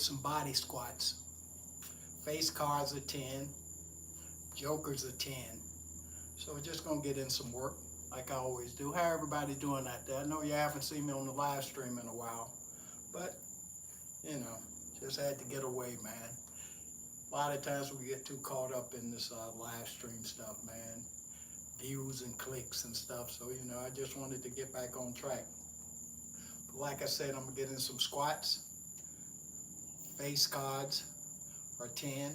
some body squats. Face cards are 10, jokers are 10. So we're just gonna get in some work like I always do. How everybody doing out there? I know you haven't seen me on the live stream in a while, but you know, just had to get away, man. A lot of times we get too caught up in this live stream stuff, man. Views and clicks and stuff. So, I just wanted to get back on track. But like I said, I'm gonna get in some squats. Face cards are 10.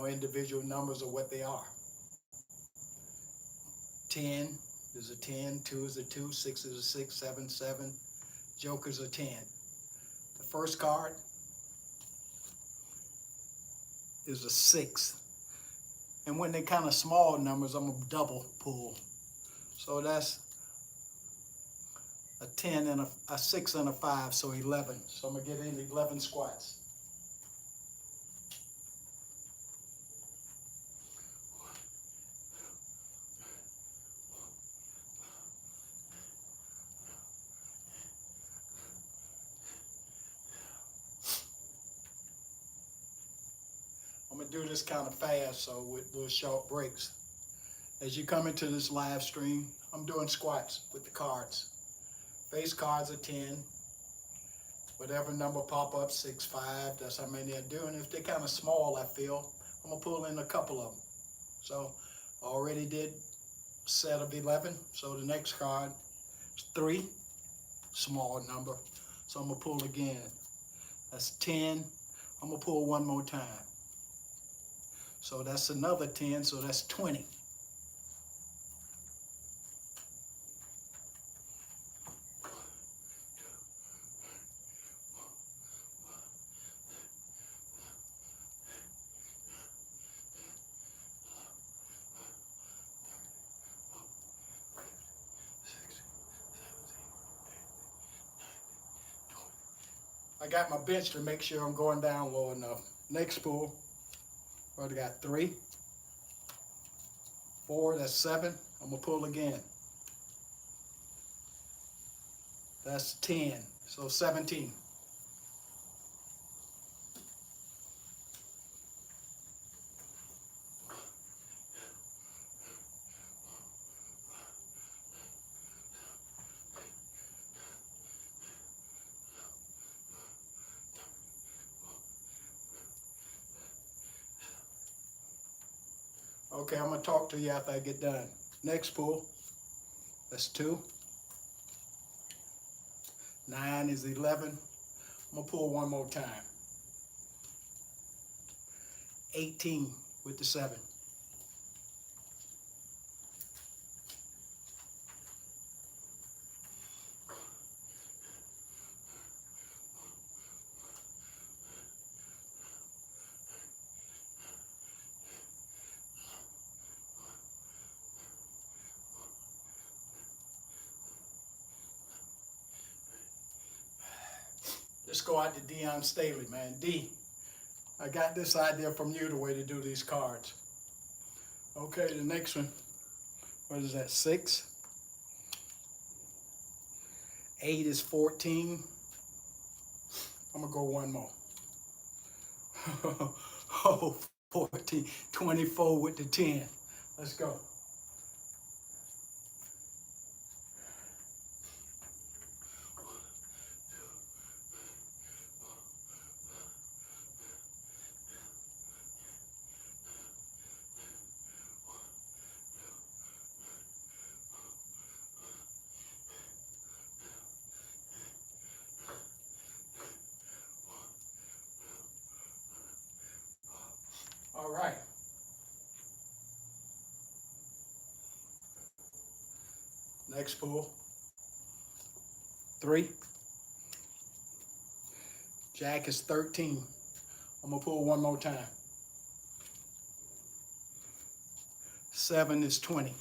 Individual numbers are what they are. 10 is a 10, 2 is a 2, 6 is a 6, 7, 7. Jokers are 10. The first card is a 6. And when they're kind of small numbers, I'm going to double pull. So that's a 10 and a 6 and a 5, so 11. So I'm going to get in 11 squats. I'm going to do this kind of fast, so with little short breaks. As you come into this live stream, I'm doing squats with the cards. Face cards are 10. Whatever number pop up, 6, 5, that's how many I do. And if they're kind of small, I feel, I'm going to pull in a couple of them. So I already did a set of 11. So the next card is 3, small number. So I'm going to pull again. That's 10. I'm going to pull one more time. So that's another 10, so that's 20. I got my bench to make sure I'm going down low enough. Next pull, already got 3, 4, that's 7. I'm gonna pull again. That's 10, so 17. Okay, I'm gonna talk to you after I get done. Next pull, that's 2. 9 is 11. I'm gonna pull one more time. 18 with the 7. Let's go out to Dion Staley, man. D, I got this idea from you, the way to do these cards. Okay, the next one, what is that, 6? 8 is 14. I'm gonna go one more. Oh, 14, 24 with the 10. Let's go. All right. Next pull. 3. Jack is 13. I'm gonna pull one more time. 7 is 20.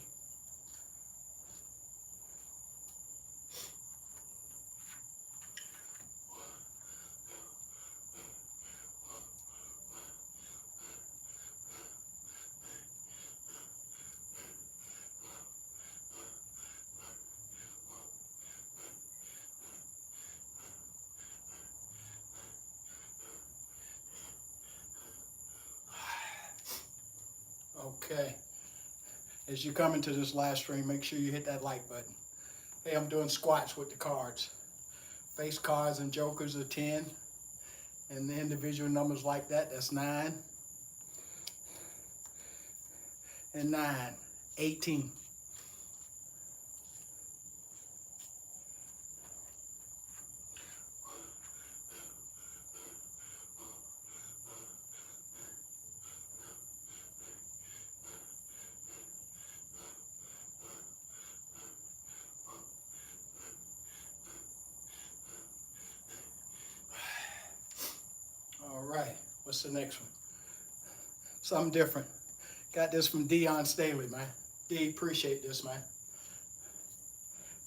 Okay. As you come into this live stream, make sure you hit that like button. Hey, I'm doing squats with the cards. Face cards and jokers are 10. And the individual numbers like that, that's 9. And 9, 18. All right, what's the next one? Something different. Got this from Dion Staley, man. D, appreciate this, man.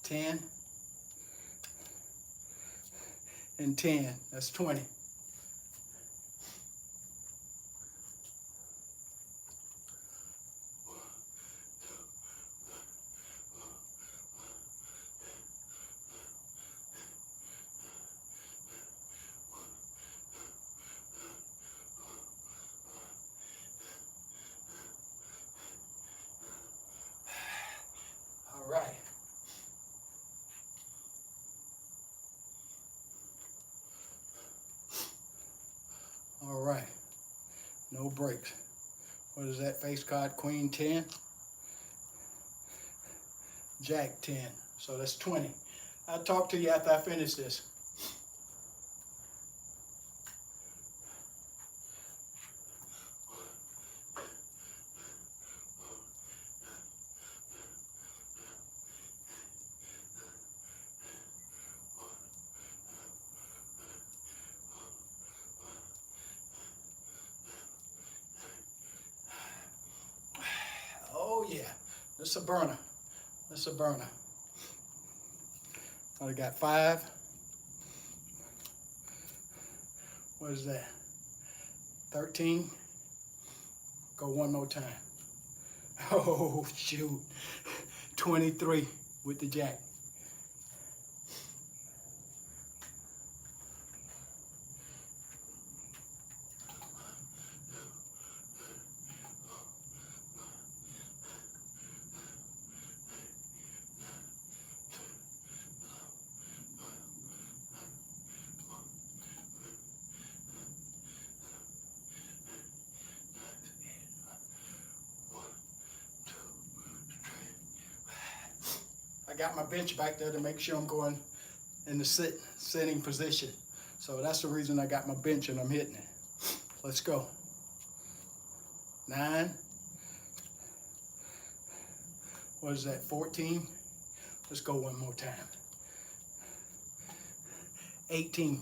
10 and 10, that's 20. All right. All right. No breaks. What is that face card? Queen 10. Jack 10. So that's 20. I'll talk to you after I finish this. Oh yeah, this is a burner. This is a burner. I got 5. What is that? 13. Go one more time. Oh shoot. 23 with the jack. I got my bench back there to make sure I'm going in the sitting position. So that's the reason I got my bench and I'm hitting it. Let's go. 9. What is that, 14? Let's go one more time. 18.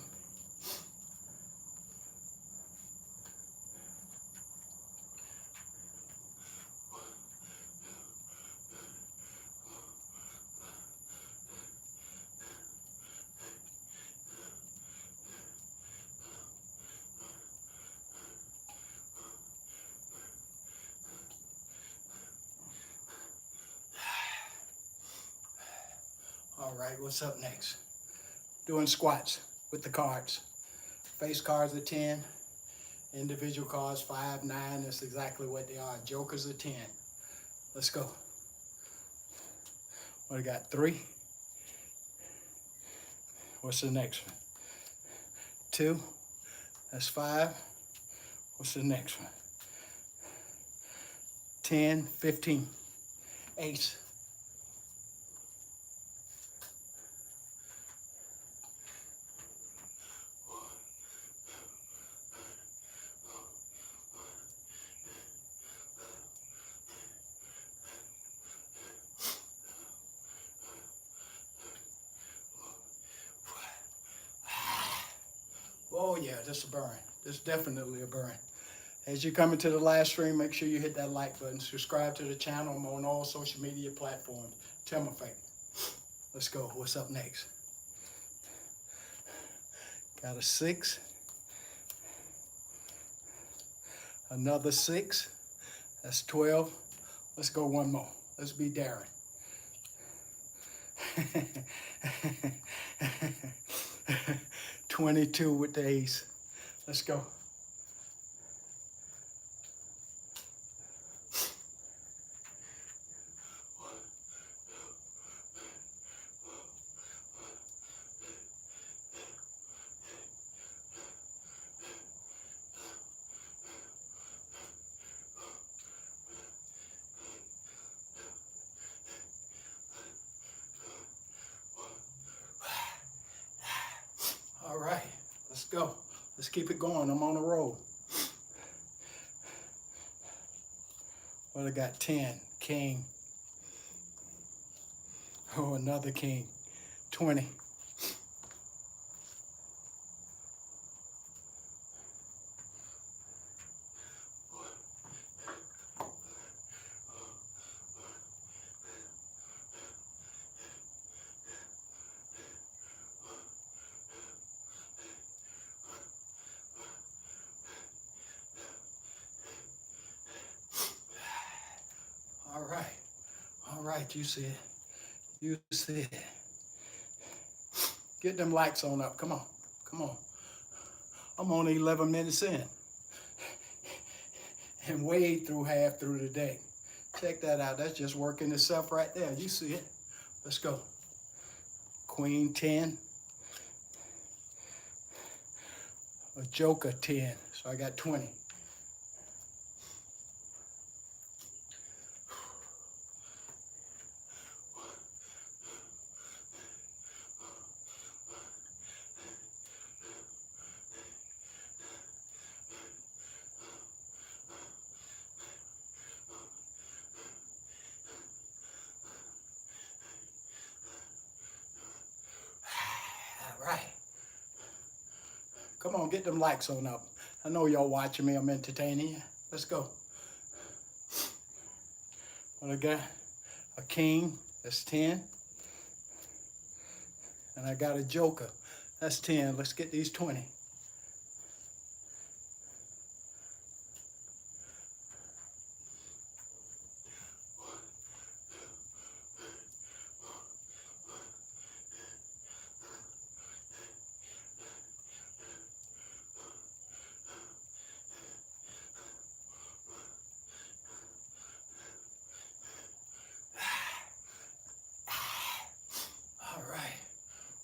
All right, what's up next? Doing squats with the cards. Face cards are 10. Individual cards 5, 9. That's exactly what they are. Jokers are 10. Let's go. What I got? 3. What's the next one? 2. That's 5. What's the next one? 10, 15. Ace. Oh yeah, this is a burn. This is definitely a burn. As you come into the live stream, make sure you hit that like button. Subscribe to the channel. I'm on all social media platforms. TimEFECT. Let's go. What's up next? Got a 6. Another 6. That's 12. Let's go one more. Let's be daring. 22 with the ace. Let's go. go. Let's keep it going. I'm on the roll. Well, I got 10. King. Oh, another king. 20. All right, you see it. You see it. Get them lights on up. Come on. Come on. I'm only 11 minutes in. And way through half through the day. Check that out. That's just working itself right there. You see it. Let's go. Queen 10. A joker 10. So I got 20. All right. Come on, get them likes on up. I know y'all watching me. I'm entertaining you. Let's go. What I got? A king. That's 10. And I got a joker. That's 10. Let's get these 20.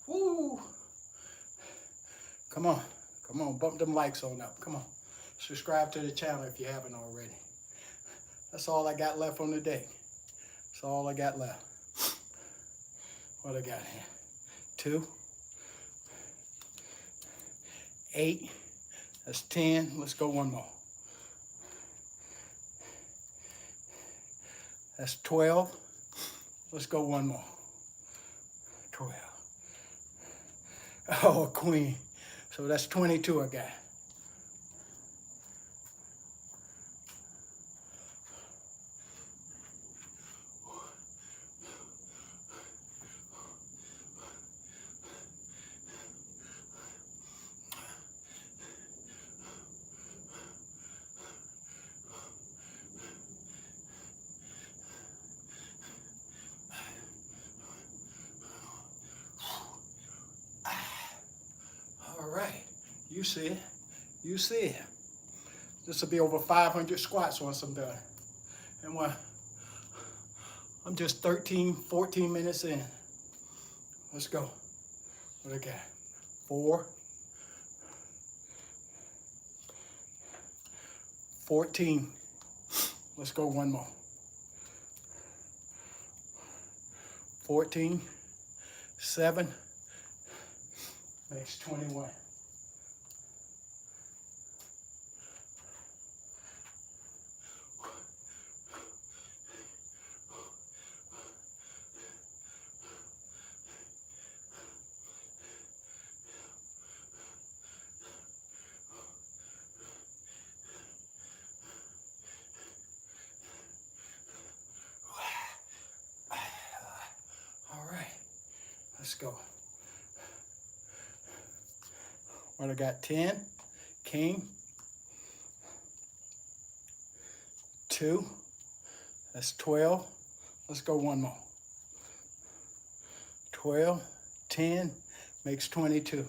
Woo! Come on. Come on. Bump them likes on up. Come on. Subscribe to the channel if you haven't already. That's all I got left on the day. That's all I got left. What I got here? 2. 8. That's 10. Let's go one more. That's 12. Let's go one more. 12. Oh, a queen. So that's 22 I got. All right. You see it. You see it. This will be over 500 squats once I'm done. And what? I'm just 13, 14 minutes in. Let's go. What I got? 4. 14. Let's go one more. 14. 7. Makes 21. Let's go. What I got? 10. King. 2. That's 12. Let's go one more. 12. 10 makes 22.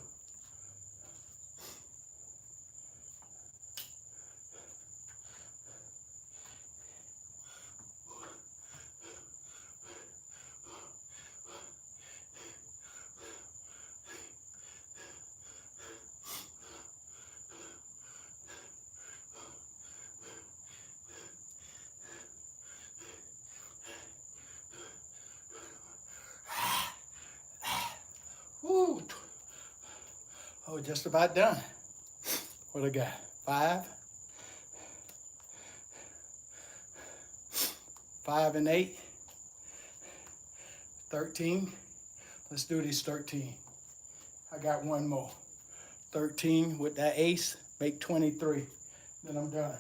Woo. We're just about done. What I got? 5. 5 and 8. 13. Let's do these 13. I got one more. 13 with that ace, make 23. Then I'm done.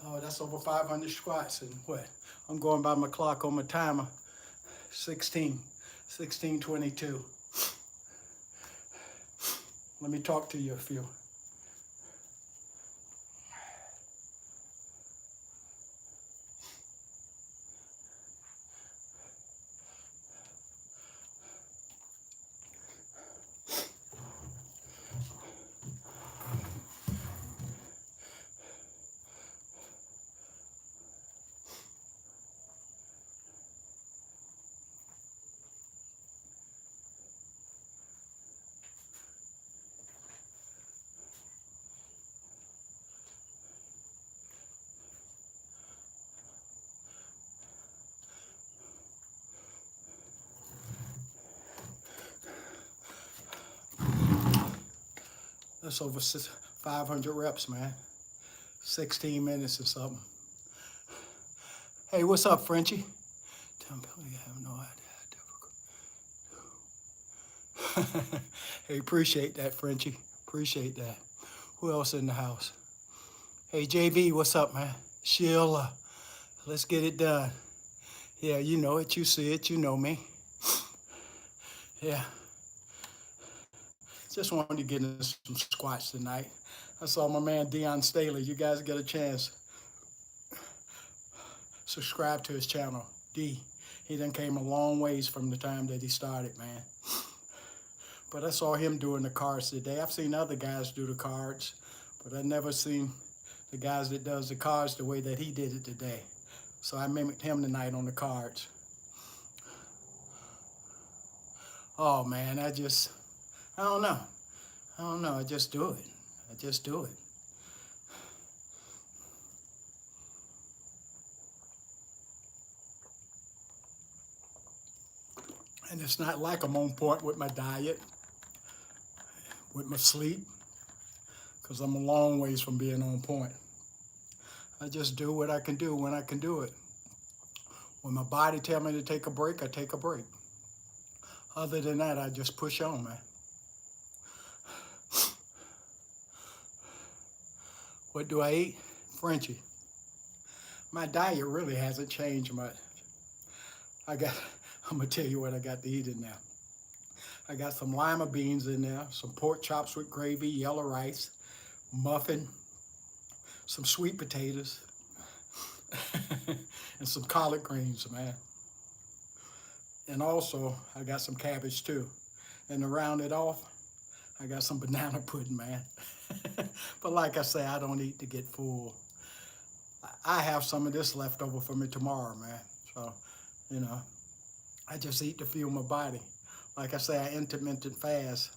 Oh, that's over 500 squats. And what? I'm going by my clock on my timer. 16:22. Let me talk to you a few. That's over 500 reps, man. 16 minutes or something. Hey, what's up, Frenchie? Tell me, you have no idea. Hey, appreciate that, Frenchie. Appreciate that. Who else in the house? Hey, JV, what's up, man? Sheila, let's get it done. Yeah, you know it, you see it, you know me. Yeah. Just wanted to get into some squats tonight. I saw my man Dion Staley. You guys get a chance, subscribe to his channel, D. He done came a long ways from the time that he started, man. But I saw him doing the cards today. I've seen other guys do the cards, but I never seen the guys that does the cards the way that he did it today. So I mimicked him tonight on the cards. Oh man, I don't know. I just do it. I just do it. And it's not like I'm on point with my diet, with my sleep, because I'm a long ways from being on point. I just do what I can do when I can do it. When my body tells me to take a break, I take a break. Other than that, I just push on, man. What do I eat? Frenchie. My diet really hasn't changed much. I'm gonna tell you what I got to eat in there. I got some lima beans in there, some pork chops with gravy, yellow rice, muffin, some sweet potatoes, and some collard greens, man. And also, I got some cabbage too. And to round it off, I got some banana pudding, man. But like I say, I don't eat to get full. I have some of this left over for me tomorrow, man. So, you know, I just eat to fuel my body. Like I say, I intermittent fast.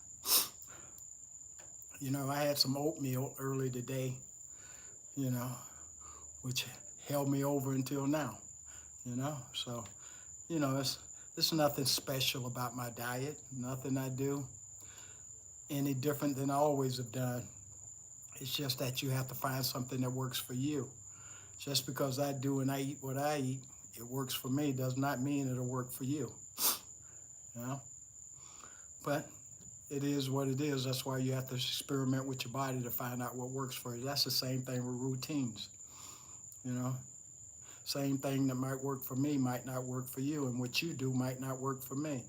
You know, I had some oatmeal early today, you know, which held me over until now, you know. So, you know, it's nothing special about my diet. Nothing I do any different than I always have done. It's just that you have to find something that works for you. Just because I do and I eat what I eat, it works for me, does not mean it'll work for you. You know? But it is what it is. That's why you have to experiment with your body to find out what works for you. That's the same thing with routines. You know? Same thing that might work for me might not work for you, and what you do might not work for me.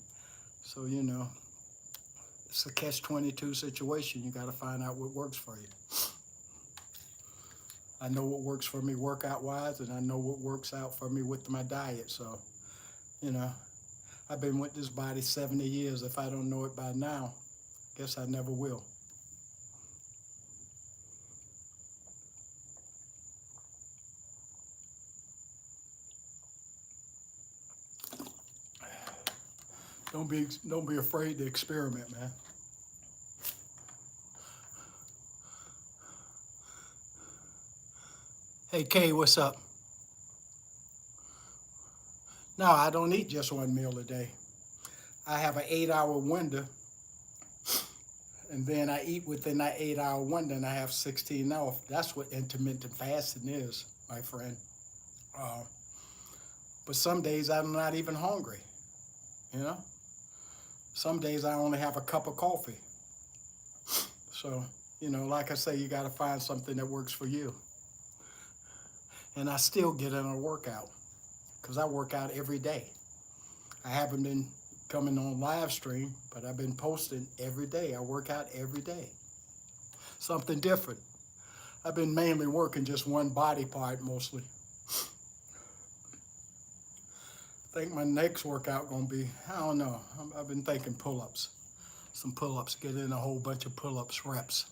So, you know, it's a catch-22 situation. You got to find out what works for you. I know what works for me workout-wise, and I know what works out for me with my diet. So, you know, I've been with this body 70 years. If I don't know it by now, I guess I never will. Don't be afraid to experiment, man. Hey Kay, what's up? No, I don't eat just one meal a day. I have an 8 hour window, and then I eat within that 8 hour window, and I have 16 off. That's what intermittent fasting is, my friend. Uh, but some days I'm not even hungry, you know? Some days I only have a cup of coffee. So, like I say, you got to find something that works for you. And I still get in a workout because I work out every day. I haven't been coming on live stream, but I've been posting every day. I work out every day. Something different. I've been mainly working just one body part mostly. I think my next workout gonna be, I don't know. I've been thinking pull-ups. Some pull-ups, get in a whole bunch of pull-ups reps.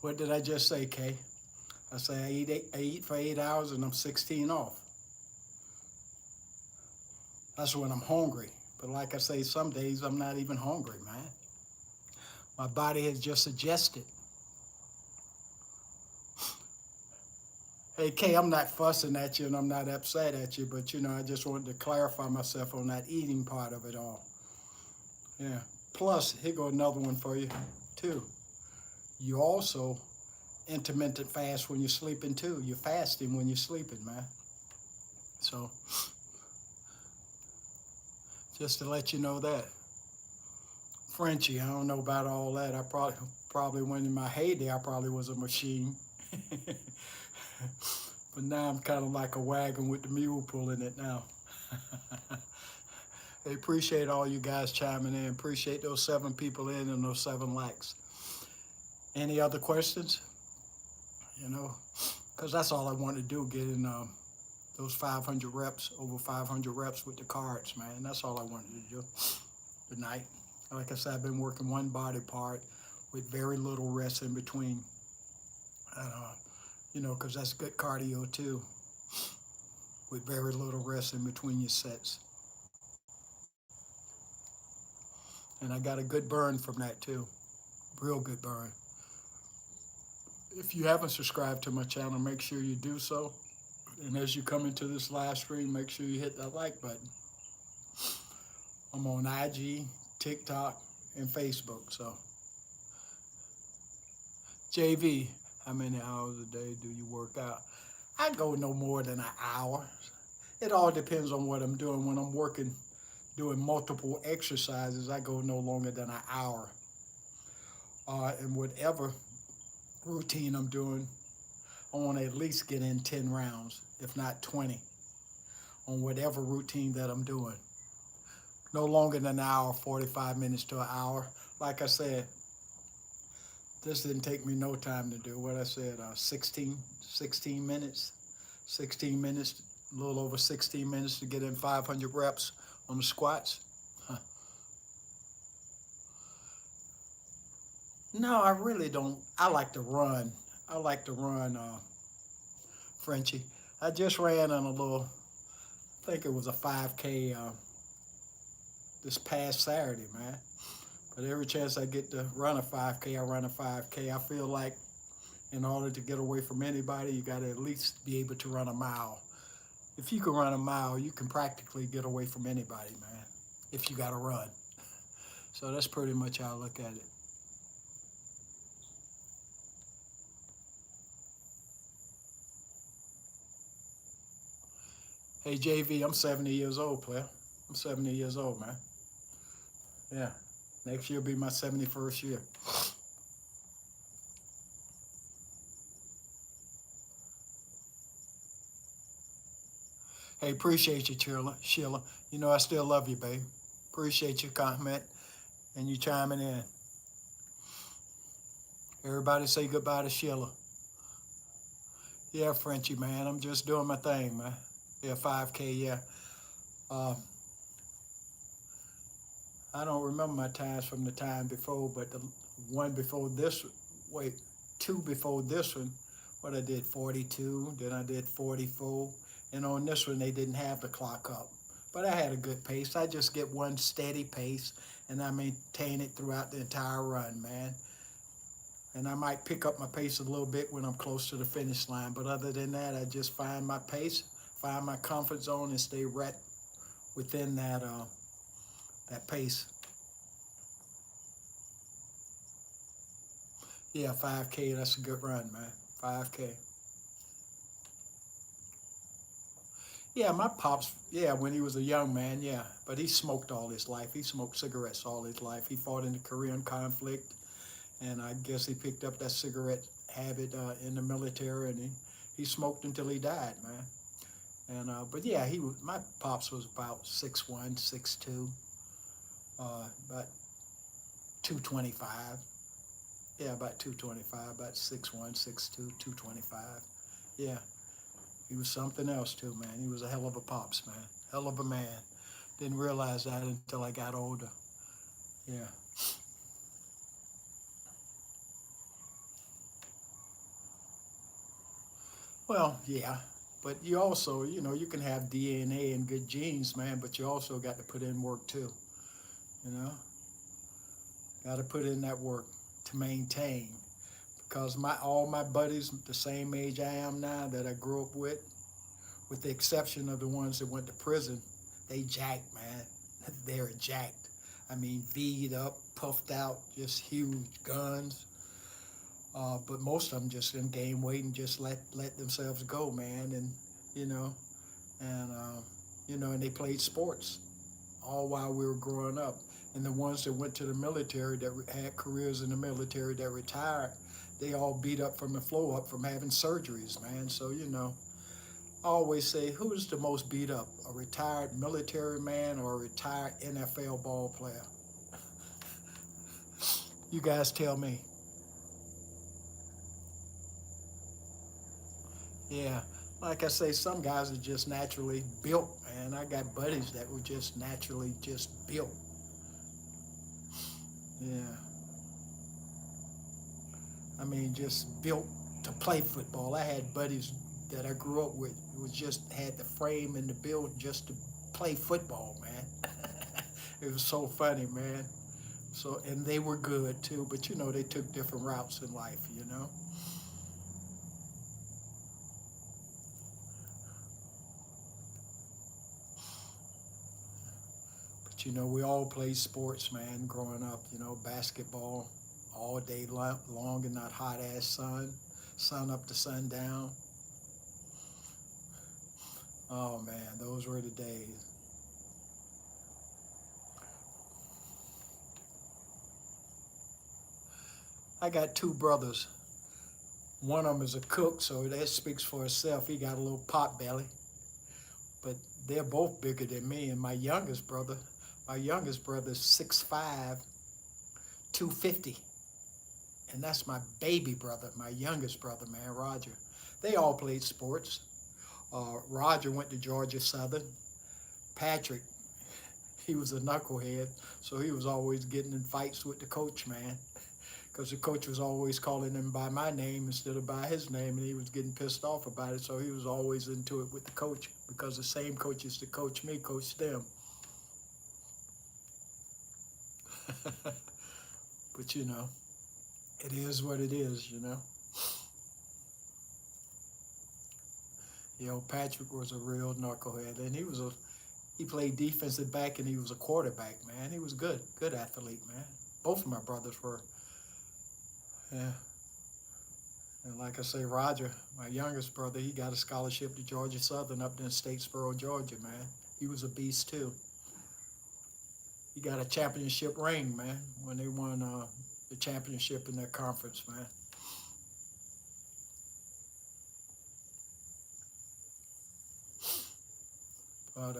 What did I just say, Kay? I say I eat for 8 hours and I'm 16 off. That's when I'm hungry. But like I say, some days I'm not even hungry, man. My body has just adjusted. Hey, Kay, I'm not fussing at you and I'm not upset at you, but I just wanted to clarify myself on that eating part of it all. Yeah. Plus, here go another one for you, too. You also intermittent fast when you're sleeping, too. You're fasting when you're sleeping, man. So, just to let you know that. Frenchie, I don't know about all that. I probably when in my heyday, I probably was a machine. But now I'm kind of like a wagon with the mule pulling it now. I appreciate all you guys chiming in. Appreciate those 7 people in and those 7 likes. Any other questions? Because that's all I want to do, get in those 500 reps, over 500 reps with the cards, man. That's all I wanted to do tonight. Like I said, I've been working one body part with very little rest in between. Because that's good cardio too, with very little rest in between your sets. And I got a good burn from that too, real good burn. If you haven't subscribed to my channel, make sure you do so. And as you come into this live stream, make sure you hit that like button. I'm on IG, TikTok, and Facebook, so. JV, how many hours a day do you work out? I go no more than an hour. It all depends on what I'm doing. When I'm working, doing multiple exercises, I go no longer than an hour. And whatever routine I'm doing, I want to at least get in 10 rounds, if not 20, on whatever routine that I'm doing. No longer than an hour, 45 minutes to an hour. Like I said, this didn't take me no time to do. What I said, 16 minutes, a little over 16 minutes to get in 500 reps on the squats. Huh. No, I really don't. I like to run. Frenchie. I just ran on a little, I think it was a 5K this past Saturday, man. But every chance I get to run a 5K, I run a 5K. I feel like in order to get away from anybody, you got to at least be able to run a mile. If you can run a mile, you can practically get away from anybody, man, if you got to run. So that's pretty much how I look at it. Hey, JV, I'm 70 years old, player. I'm 70 years old, man. Yeah. Next year will be my 71st year. Hey, appreciate you, Sheila. I still love you, babe. Appreciate your comment and you chiming in. Everybody say goodbye to Sheila. Yeah, Frenchie, man. I'm just doing my thing, man. Yeah, 5K, yeah. I don't remember my times from the time before, but the one before this, 2 before this one, what I did, 42, then I did 44. And on this one, they didn't have the clock up. But I had a good pace. I just get one steady pace, and I maintain it throughout the entire run, man. And I might pick up my pace a little bit when I'm close to the finish line. But other than that, I just find my pace, find my comfort zone, and stay right within that pace. Yeah, 5K, that's a good run, man. 5K. Yeah, my pops, yeah, when he was a young man, yeah. But he smoked all his life. He smoked cigarettes all his life. He fought in the Korean conflict, and I guess he picked up that cigarette habit in the military, and he smoked until he died, man. And but yeah, my pops was about 6'1", 6'2", about 225. Yeah, about 225, about 6'1", 6'2", 225. Yeah, he was something else too, man. He was a hell of a pops, man. Hell of a man. Didn't realize that until I got older. Yeah. Well, yeah. But you also, you can have DNA and good genes, man, but you also got to put in work too. You know, got to put in that work to maintain. Because all my buddies, the same age I am now that I grew up with the exception of the ones that went to prison, they jacked, man. They're jacked. I mean, V'd up, puffed out, just huge guns. But most of them just in gain weight and just let themselves go, man. And you know, and and they played sports all while we were growing up. And the ones that went to the military that had careers in the military that retired, they all beat up from the flow up from having surgeries, man. So I always say, who's the most beat up, a retired military man or a retired NFL ball player? You guys tell me. Yeah, like I say, some guys are just naturally built, man. I got buddies that were just naturally just built. Yeah, I mean, just built to play football. I had buddies that I grew up with who just had the frame and the build just to play football, man. It was so funny, man. So, and they were good too, but they took different routes in life. But we all played sports, man, growing up. Basketball all day long in that hot ass sun up to sundown. Oh man, those were the days. I got two brothers. One of them is a cook, so that speaks for itself. He got a little pot belly, but they're both bigger than me. And my youngest brother is 6'5", 250. And that's my baby brother, my youngest brother, man, Roger. They all played sports. Roger went to Georgia Southern. Patrick, he was a knucklehead, so he was always getting in fights with the coach, man. Because the coach was always calling him by my name instead of by his name, and he was getting pissed off about it, so he was always into it with the coach, because the same coaches that coach me coached them. But it is what it is. Patrick was a real knucklehead, and he played defensive back and he was a quarterback, man. He was good athlete, man. Both of my brothers were. Yeah. And like I say, Roger, my youngest brother, he got a scholarship to Georgia Southern up in Statesboro, Georgia, man. He was a beast too. He got a championship ring, man, when they won the championship in their conference, man. But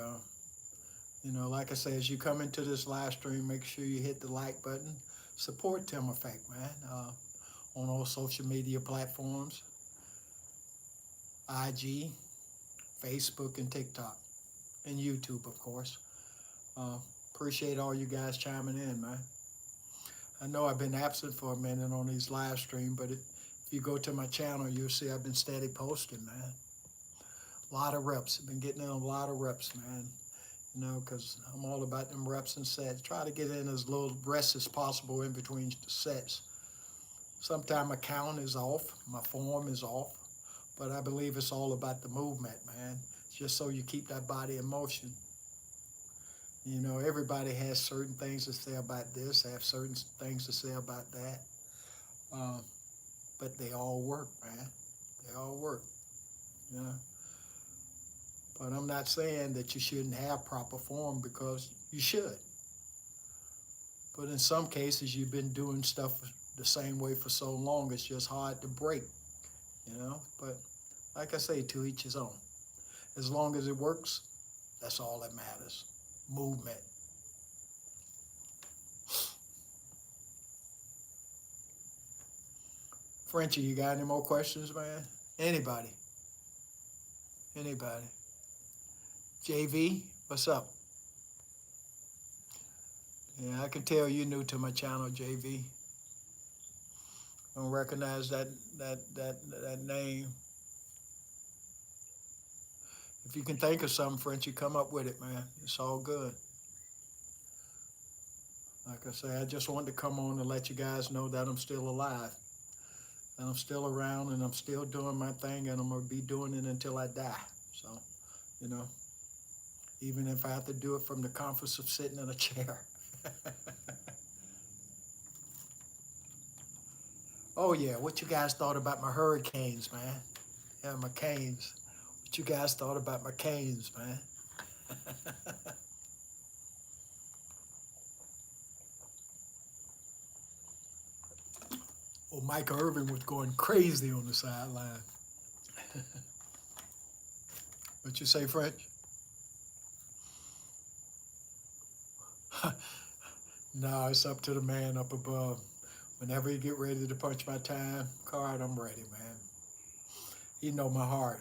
like I say, as you come into this live stream, make sure you hit the like button. Support TimEFECT, man, on all social media platforms, IG, Facebook, and TikTok, and YouTube, of course. Uh, Appreciate all you guys chiming in, man. I know I've been absent for a minute on these live stream, but it If you go to my channel, you'll see I've been steady posting, man. A lot of reps. I've been getting in a lot of reps, man. You know, because I'm all about them reps and sets. Try to get in as little rest as possible in between the sets. Sometimes my count is off, my form is off, but I believe it's all about the movement, man. It's just so you keep that body in motion. You know, everybody has certain things to say about this, have certain things to say about that, uh, but they all work, man. They all work, you know. But I'm not saying that you shouldn't have proper form, because you should. But in some cases, you've been doing stuff the same way for so long, it's just hard to break, you know. But like I say, to each his own. As long as it works, that's all that matters. Movement. Frenchie, you got any more questions, man? Anybody? Anybody? JV, what's up? Yeah, I can tell you're new to my channel, JV. I don't recognize that name. If you can think of something, Frenchie, come up with it, man. It's all good. Like I say, I just wanted to come on and let you guys know that I'm still alive. And I'm still around, and I'm still doing my thing, and I'm going to be doing it until I die. So, you know, even if I have to do it from the comforts of sitting in a chair. Oh, yeah, what you guys thought about my hurricanes, man? Yeah, my canes. What you guys thought about my canes, man? Well, Mike Irvin was going crazy on the sideline. What you say, French? No, it's up to the man up above. Whenever he get ready to punch my time card, I'm ready, man. He know my heart.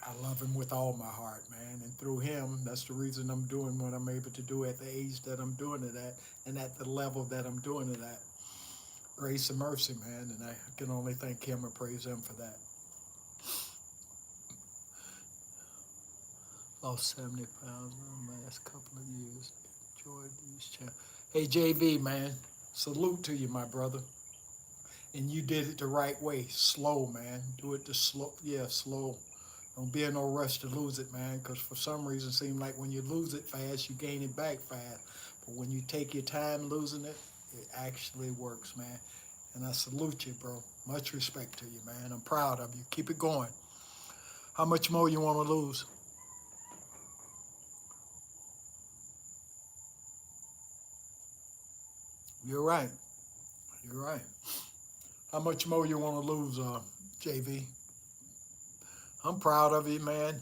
I love him with all my heart, man. And through him, that's the reason I'm doing what I'm able to do at the age that I'm doing it at, and at the level that I'm doing it at. Grace and mercy, man. And I can only thank him and praise him for that. Lost 70 pounds in the last couple of years. Enjoyed these challenges. Hey, JV, man. Salute to you, my brother. And you did it the right way. Slow, man. Do it the slow. Yeah, slow. Don't be in no rush to lose it, man, because for some reason it seems like when you lose it fast, you gain it back fast. But when you take your time losing it, it actually works, man. And I salute you, bro. Much respect to you, man. I'm proud of you. Keep it going. How much more you want to lose? You're right. You're right. How much more you want to lose, JV? I'm proud of you, man.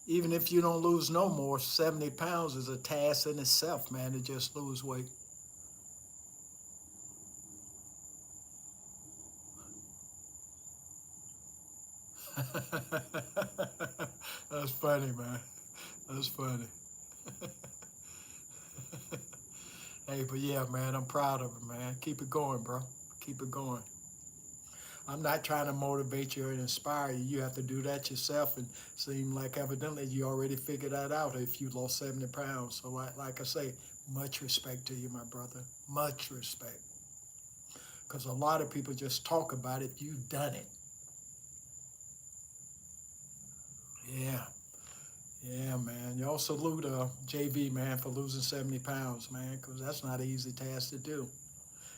Even if you don't lose no more, 70 pounds is a task in itself, man, to just lose weight. That's funny, man. That's funny. Hey, but yeah, man, I'm proud of it, man. Keep it going, bro. Keep it going. I'm not trying to motivate you or inspire you. You have to do that yourself, and seem like evidently you already figured that out if you lost 70 pounds. So like I say, much respect to you, my brother. Much respect. Because a lot of people just talk about it. You've done it. Yeah. Yeah, man. Y'all salute JV, man, for losing 70 pounds, man, because that's not an easy task to do.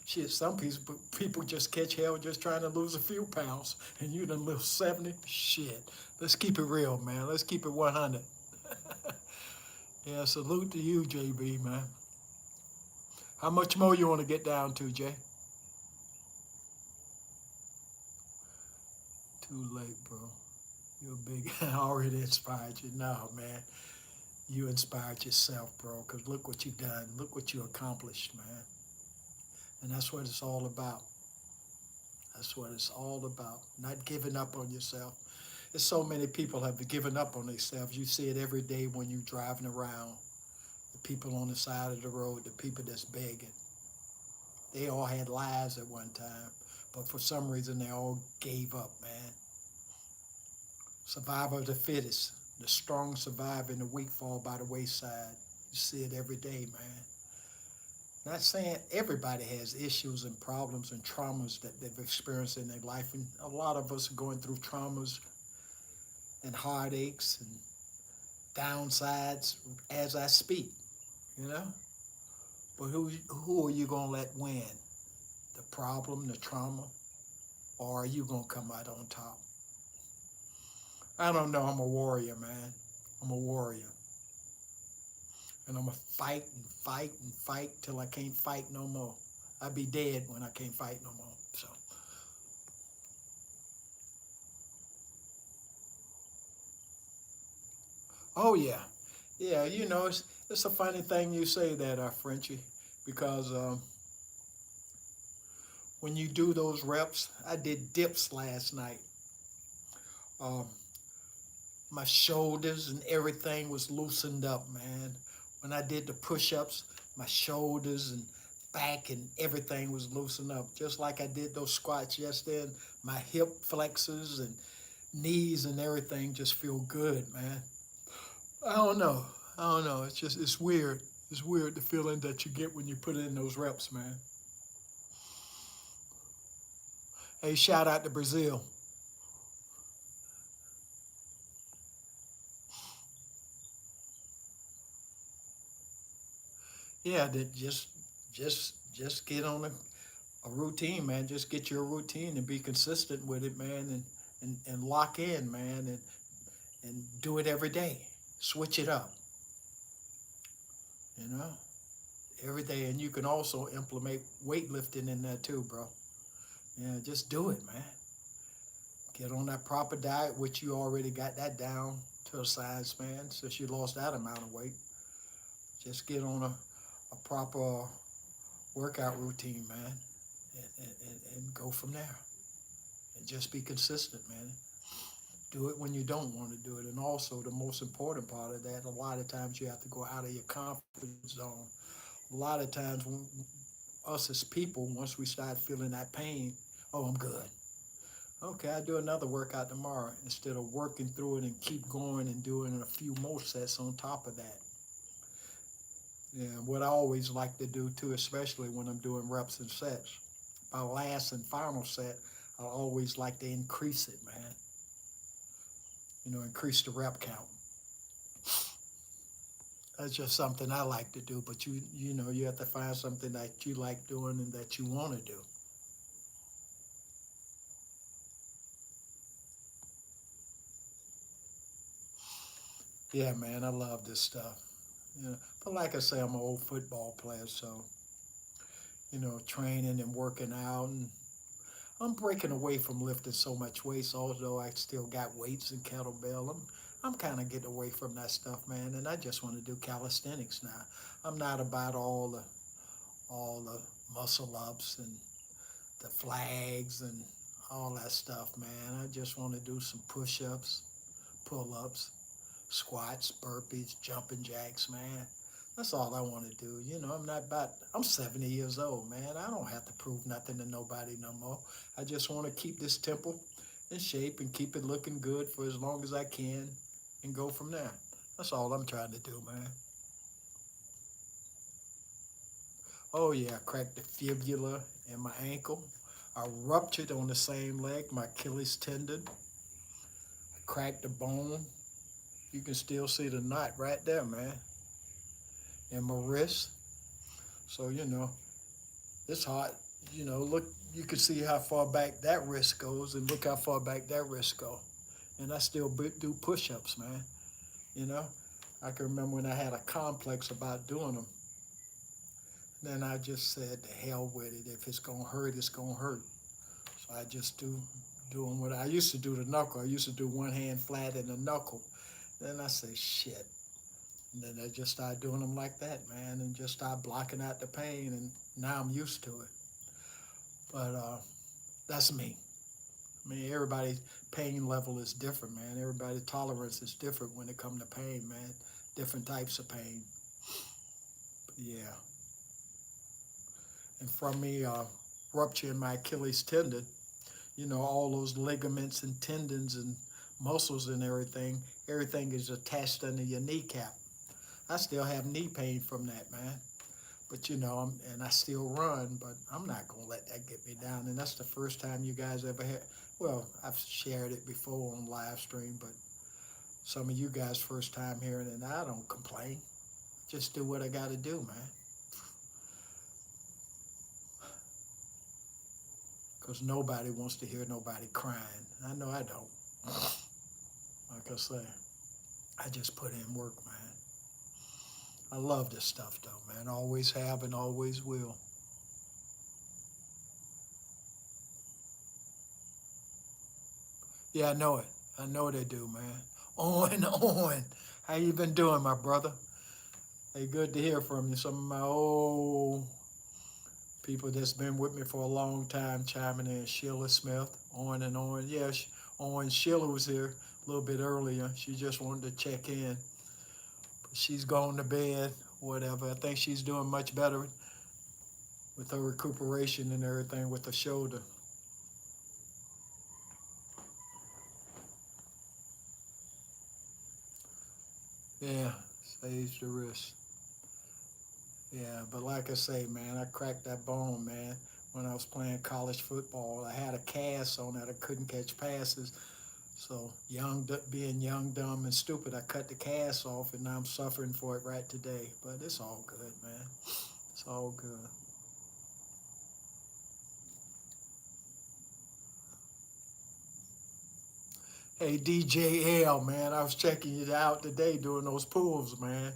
Shit, some people just catch hell just trying to lose a few pounds, and you done lose 70. Shit. Let's keep it real, man. Let's keep it 100. Yeah, salute to you, JB, man. How much more you want to get down to, Jay? Too late, bro. You're big. I already inspired you. No, man. You inspired yourself, bro, because look what you done. Look what you accomplished, man. And that's what it's all about. That's what it's all about. Not giving up on yourself. There's so many people have given up on themselves. You see it every day when you're driving around. The people on the side of the road, the people that's begging. They all had lives at one time. But for some reason, they all gave up, man. Survival of the fittest. The strong survive and the weak fall by the wayside. You see it every day, man. Not saying everybody has issues and problems and traumas that they've experienced in their life. And a lot of us are going through traumas and heartaches and downsides as I speak, you know? But who are you going to let win? The problem, the trauma, or are you going to come out on top? I don't know. I'm a warrior, man. I'm a warrior. And I'm going to fight and fight and fight till I can't fight no more. I'll be dead when I can't fight no more. So, oh yeah, yeah. It's a funny thing you say that, Frenchie, because when you do those reps, I did dips last night. Um, my shoulders and everything was loosened up, man. When I did the push-ups, my shoulders and back and everything was loosened up. Just like I did those squats yesterday, and my hip flexors and knees and everything just feel good, man. I don't know. I don't know. It's weird. It's weird the feeling that you get when you put in those reps, man. Hey, shout out to Brazil. Yeah, that just get on a routine, man. Just get your routine and be consistent with it, man, and lock in, man, and do it every day. Switch it up, you know, every day. And you can also implement weightlifting in that too, bro. Yeah, just do it, man. Get on that proper diet, which you already got that down to a science, man, since you lost that amount of weight. Just get on a proper workout routine, man, and go from there. And just be consistent, man. Do it when you don't want to do it. And also, the most important part of that, a lot of times you have to go out of your comfort zone. A lot of times, when us as people, once we start feeling that pain, oh, I'm good. Okay, I'll do another workout tomorrow instead of working through it and keep going and doing a few more sets on top of that. Yeah, what I always like to do too, especially when I'm doing reps and sets, my last and final set, I always like to increase it, man. Increase the rep count. That's just something I like to do, but you have to find something that you like doing and that you want to do. Yeah, man, I love this stuff. But like I say, I'm an old football player, so training and working out, and I'm breaking away from lifting so much weights. Although I still got weights and kettlebell, I'm kind of getting away from that stuff, man. And I just want to do calisthenics now. I'm not about all the muscle ups and the flags and all that stuff, man. I just want to do some push ups, pull ups, squats, burpees, jumping jacks, man. That's all I want to do. I'm 70 years old, man. I don't have to prove nothing to nobody no more. I just want to keep this temple in shape and keep it looking good for as long as I can and go from there. That's all I'm trying to do, man. Oh, yeah, I cracked the fibula in my ankle. I ruptured on the same leg, my Achilles tendon. I cracked the bone. You can still see the knot right there, man, in my wrist. So, it's hard. Look, you can see how far back that wrist goes and look how far back that wrist go. And I still do push-ups, man. You know, I can remember when I had a complex about doing them. Then I just said, to hell with it. If it's gonna hurt, it's gonna hurt. So I just doing what I used to do the knuckle. I used to do one hand flat in the knuckle. Then I say, shit. And then I just started doing them like that, man, and just started blocking out the pain. And now I'm used to it. But that's me. I mean, everybody's pain level is different, man. Everybody's tolerance is different when it comes to pain, man. Different types of pain. But yeah. And from me, rupture in my Achilles tendon. You know, all those ligaments and tendons and muscles and everything is attached under your kneecap. I still have knee pain from that, man. But you know, and I still run, but I'm not gonna let that get me down. And that's the first time you guys ever had. Well, I've shared it before on live stream, but some of you guys first time hearing it, and I don't complain. Just do what I got to do, man. Because nobody wants to hear nobody crying. I know I don't. Like I say, I just put in work, man. I love this stuff, though, man. Always have and always will. Yeah, I know it. I know they do, man. On, on. How you been doing, my brother? Hey, good to hear from you. Some of my old people that's been with me for a long time chiming in. Sheila Smith, on and on. Yeah, on. Sheila was here a little bit earlier. She just wanted to check in. But she's gone to bed, whatever. I think she's doing much better with her recuperation and everything with her shoulder. Yeah, saves the risk. Yeah, but like I say, man, I cracked that bone, man, when I was playing college football. I had a cast on that. I couldn't catch passes. So being young, dumb, and stupid, I cut the cast off, and now I'm suffering for it right today. But it's all good, man. It's all good. Hey, DJL, man, I was checking you out today doing those pulls, man.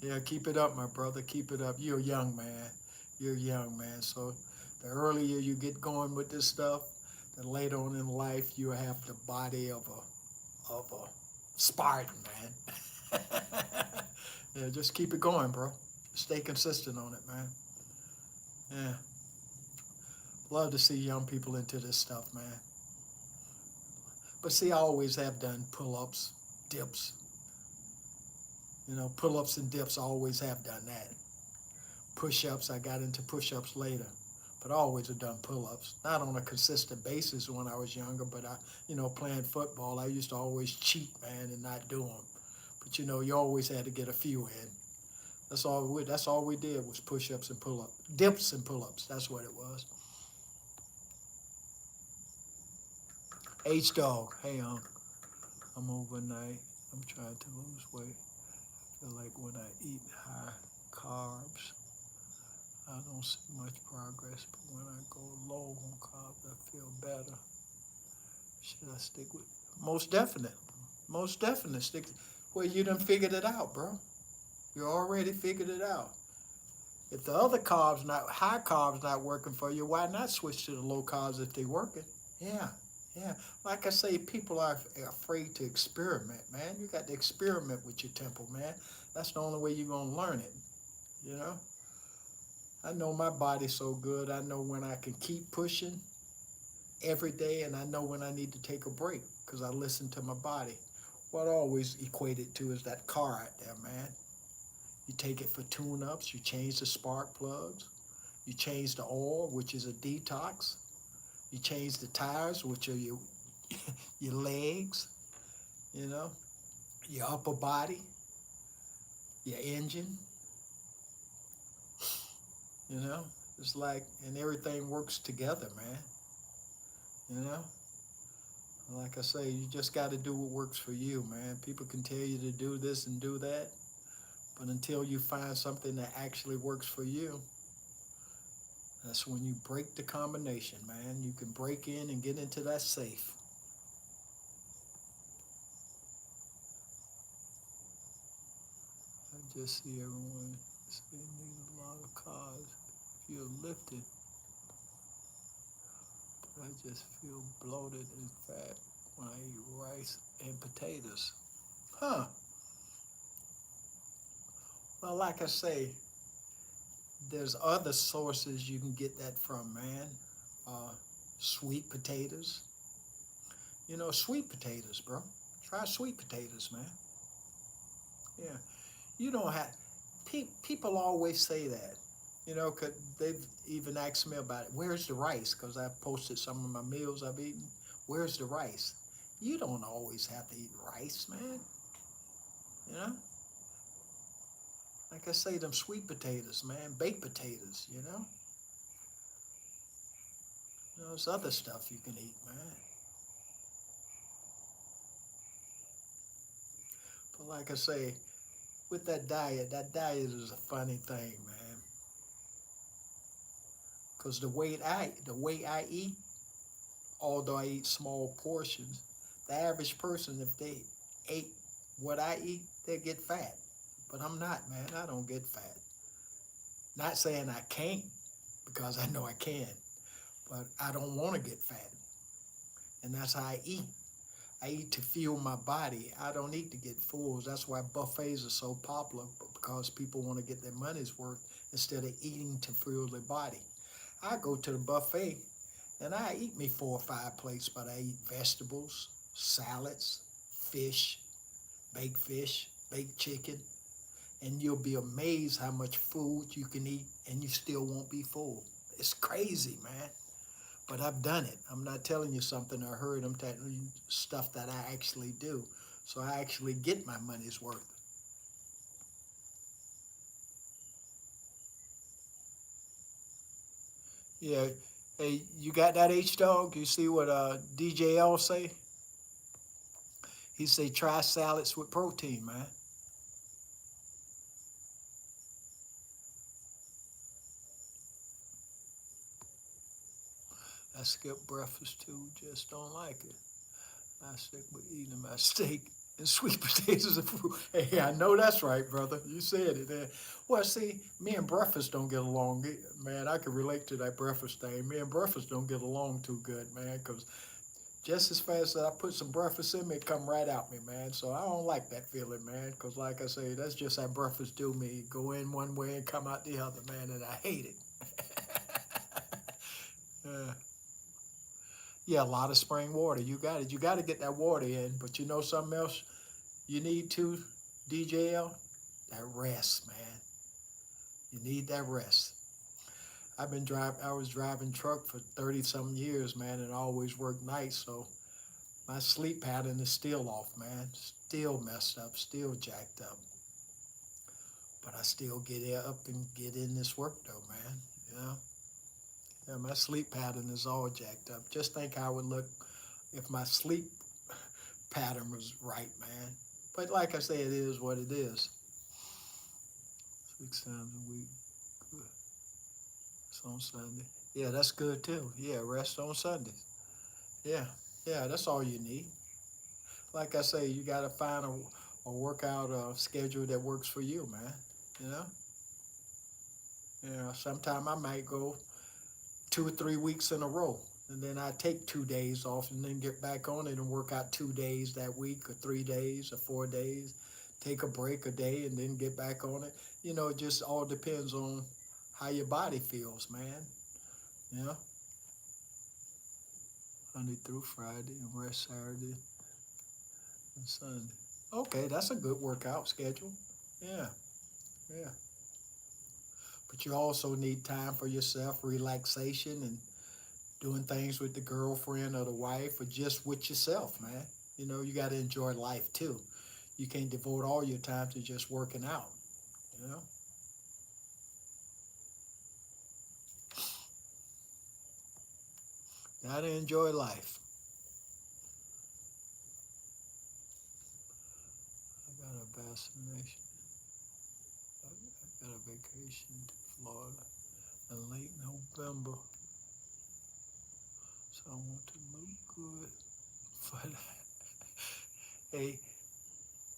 Yeah, keep it up, my brother. Keep it up. You're young, man. You're young, man. So the earlier you get going with this stuff, the later on in life you have the body of a Spartan, man. Yeah, just keep it going, bro. Stay consistent on it, man. Yeah. Love to see young people into this stuff, man. But see, I always have done pull-ups, dips. You know, pull-ups and dips, I always have done that. Push-ups, I got into push-ups later. But I always have done pull-ups. Not on a consistent basis when I was younger, but playing football, I used to always cheat, man, and not do them. But you always had to get a few in. That's all we did was push-ups and pull-ups. Dips and pull-ups, that's what it was. H-Dog, hey, I'm overnight. I'm trying to lose weight. I feel like when I eat high carbs, I don't see much progress, but when I go low on carbs, I feel better. Should I stick with? Most definite. Most definite. Stick. Well, you done figured it out, bro. You already figured it out. If the other carbs not high carbs not working for you, why not switch to the low carbs if they working? Yeah, yeah. Like I say, people are afraid to experiment, man. You got to experiment with your temple, man. That's the only way you're gonna learn it. You know. I know my body so good. I know when I can keep pushing every day, and I know when I need to take a break because I listen to my body. What I always equate it to is that car out there, man. You take it for tune-ups. You change the spark plugs. You change the oil, which is a detox. You change the tires, which are your your legs. You know, your upper body, your engine. You know, it's like, and everything works together, man. You know, like I say, you just got to do what works for you, man. People can tell you to do this and do that, but until you find something that actually works for you, that's when you break the combination, man. You can break in and get into that safe. I just see everyone say need a lot of carbs. Feel lifted, but I just feel bloated and fat when I eat rice and potatoes. Huh. Well, like I say, there's other sources you can get that from, man. Uh, Sweet potatoes. Sweet potatoes, bro. Try sweet potatoes, man. Yeah. You don't have. People always say that. You know, 'cause they've even asked me about it. Where's the rice? Because I've posted some of my meals I've eaten. Where's the rice? You don't always have to eat rice, man. You know, like I say, them sweet potatoes, man, baked potatoes. There's other stuff you can eat, man. But like I say, with that diet is a funny thing, man. Because the way I eat, although I eat small portions, the average person, if they ate what I eat, they get fat. But I'm not, man. I don't get fat. Not saying I can't, because I know I can, but I don't want to get fat. And that's how I eat. I eat to fuel my body. I don't eat to get full. That's why buffets are so popular, because people want to get their money's worth instead of eating to fuel their body. I go to the buffet and I eat me 4 or 5 plates, but I eat vegetables, salads, fish, baked chicken, and you'll be amazed how much food you can eat and you still won't be full. It's crazy, man. But I've done it. I'm not telling you something I heard. I'm telling you stuff that I actually do. So I actually get my money's worth. Yeah. Hey, you got that H dog? You see what DJL say? He say try salads with protein, man. I skip breakfast too, just don't like it. I stick with eating my steak and sweet potatoes and fruit. Hey, I know that's right, brother. You said it. Well, see, me and breakfast don't get along. Man, I can relate to that breakfast thing. Me and breakfast don't get along too good, man, because just as fast as I put some breakfast in me, it come right out me, man. So I don't like that feeling, man, because like I say, that's just how breakfast do me. Go in one way and come out the other, man, and I hate it. uh, yeah, a lot of spring water. You got it. You got to get that water in. But you know something else you need to, DJL? That rest, man. You need that rest. I was driving truck for 30 some years, man, and I always worked nights. So my sleep pattern is still off, man. Still messed up, still jacked up. But I still get up and get in this work though, man. You know? Yeah, my sleep pattern is all jacked up. Just think how it would look if my sleep pattern was right, man. But like I say, it is what it is. 6 times a week. Good. It's on Sunday. Yeah, that's good too. Yeah, rest on Sundays. Yeah, yeah, that's all you need. Like I say, you got to find a workout schedule that works for you, man. You know? Yeah, sometime I might go 2 or 3 weeks in a row. And then I take 2 days off and then get back on it and work out 2 days that week or 3 days or 4 days. Take a break a day and then get back on it. It just all depends on how your body feels, man. You know, Monday through Friday and rest Saturday and Sunday. Okay, that's a good workout schedule. Yeah, yeah. But you also need time for yourself, relaxation, and doing things with the girlfriend or the wife or just with yourself, man. You got to enjoy life too. You can't devote all your time to just working out, you know? Got to enjoy life. I got a vaccination. I got a vacation to Florida in late November, so I want to look good. But hey,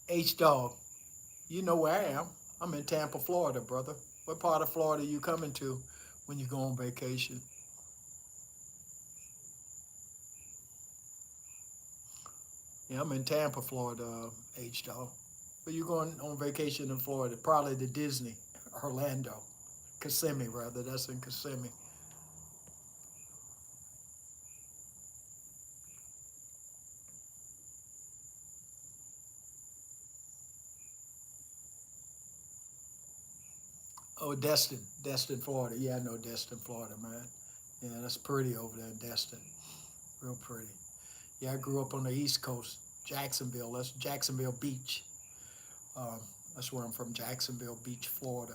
H Dog, you know where I am. I'm in Tampa, Florida, brother. What part of Florida you coming to when you go on vacation? Yeah, I'm in Tampa, Florida, H Dog. But you going on vacation in Florida? Probably to Disney, Orlando, Kissimmee rather. That's in Kissimmee. Oh, Destin, Florida. Yeah, I know Destin, Florida, man. Yeah, that's pretty over there in Destin. Real pretty. Yeah, I grew up on the East Coast, Jacksonville. That's Jacksonville Beach. Um, that's where I'm from, Jacksonville Beach, Florida.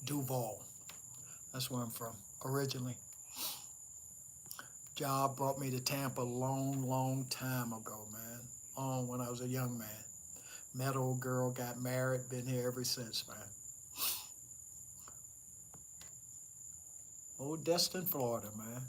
Duval. That's where I'm from originally. Job brought me to Tampa a long, long time ago, man. On when I was a young man. Met old girl, got married, been here ever since, man. Old Destin, Florida, man.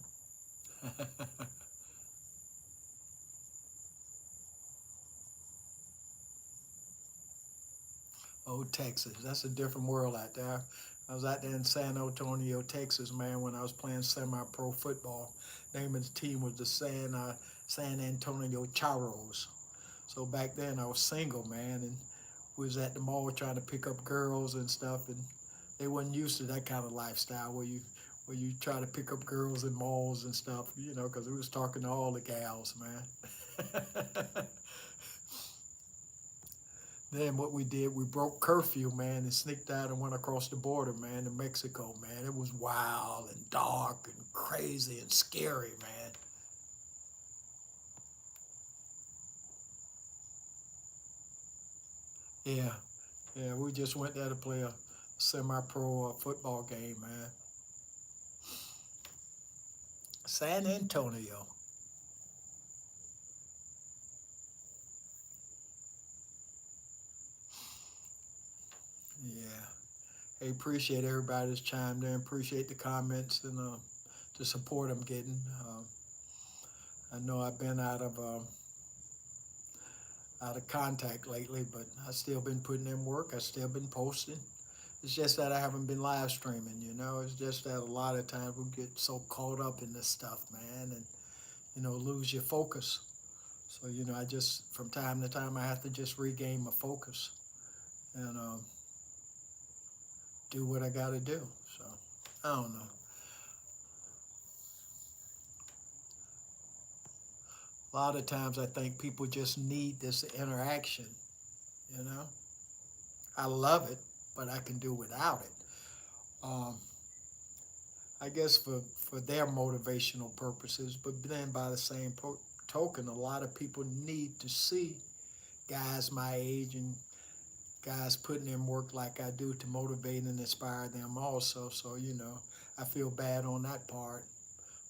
Oh, Texas. That's a different world out there. I was out there in San Antonio, Texas, man, when I was playing semi-pro football. Name of the team was the San Antonio Charros. So back then I was single, man, and we was at the mall trying to pick up girls and stuff, and they wasn't used to that kind of lifestyle where you try to pick up girls in malls and stuff, you know, because we was talking to all the gals, man. Then what we did, we broke curfew, man, and sneaked out and went across the border, man, to Mexico, man. It was wild and dark and crazy and scary, man. Yeah, yeah, we just went there to play a semi-pro football game, man. San Antonio. Yeah. Hey, appreciate everybody that's chimed in. Appreciate the comments and the support I'm getting. I know I've been out of contact lately, but I still been putting in work. I still been posting. It's just that I haven't been live streaming. You know, it's just that a lot of times we get so caught up in this stuff, man, and lose your focus. So I just from time to time I have to just regain my focus and do what I got to do. So I don't know. A lot of times I think people just need this interaction. You know, I love it, but I can do without it. Um, I guess for their motivational purposes, but then by the same token, a lot of people need to see guys my age and guys putting in work like I do to motivate and inspire them also. So I feel bad on that part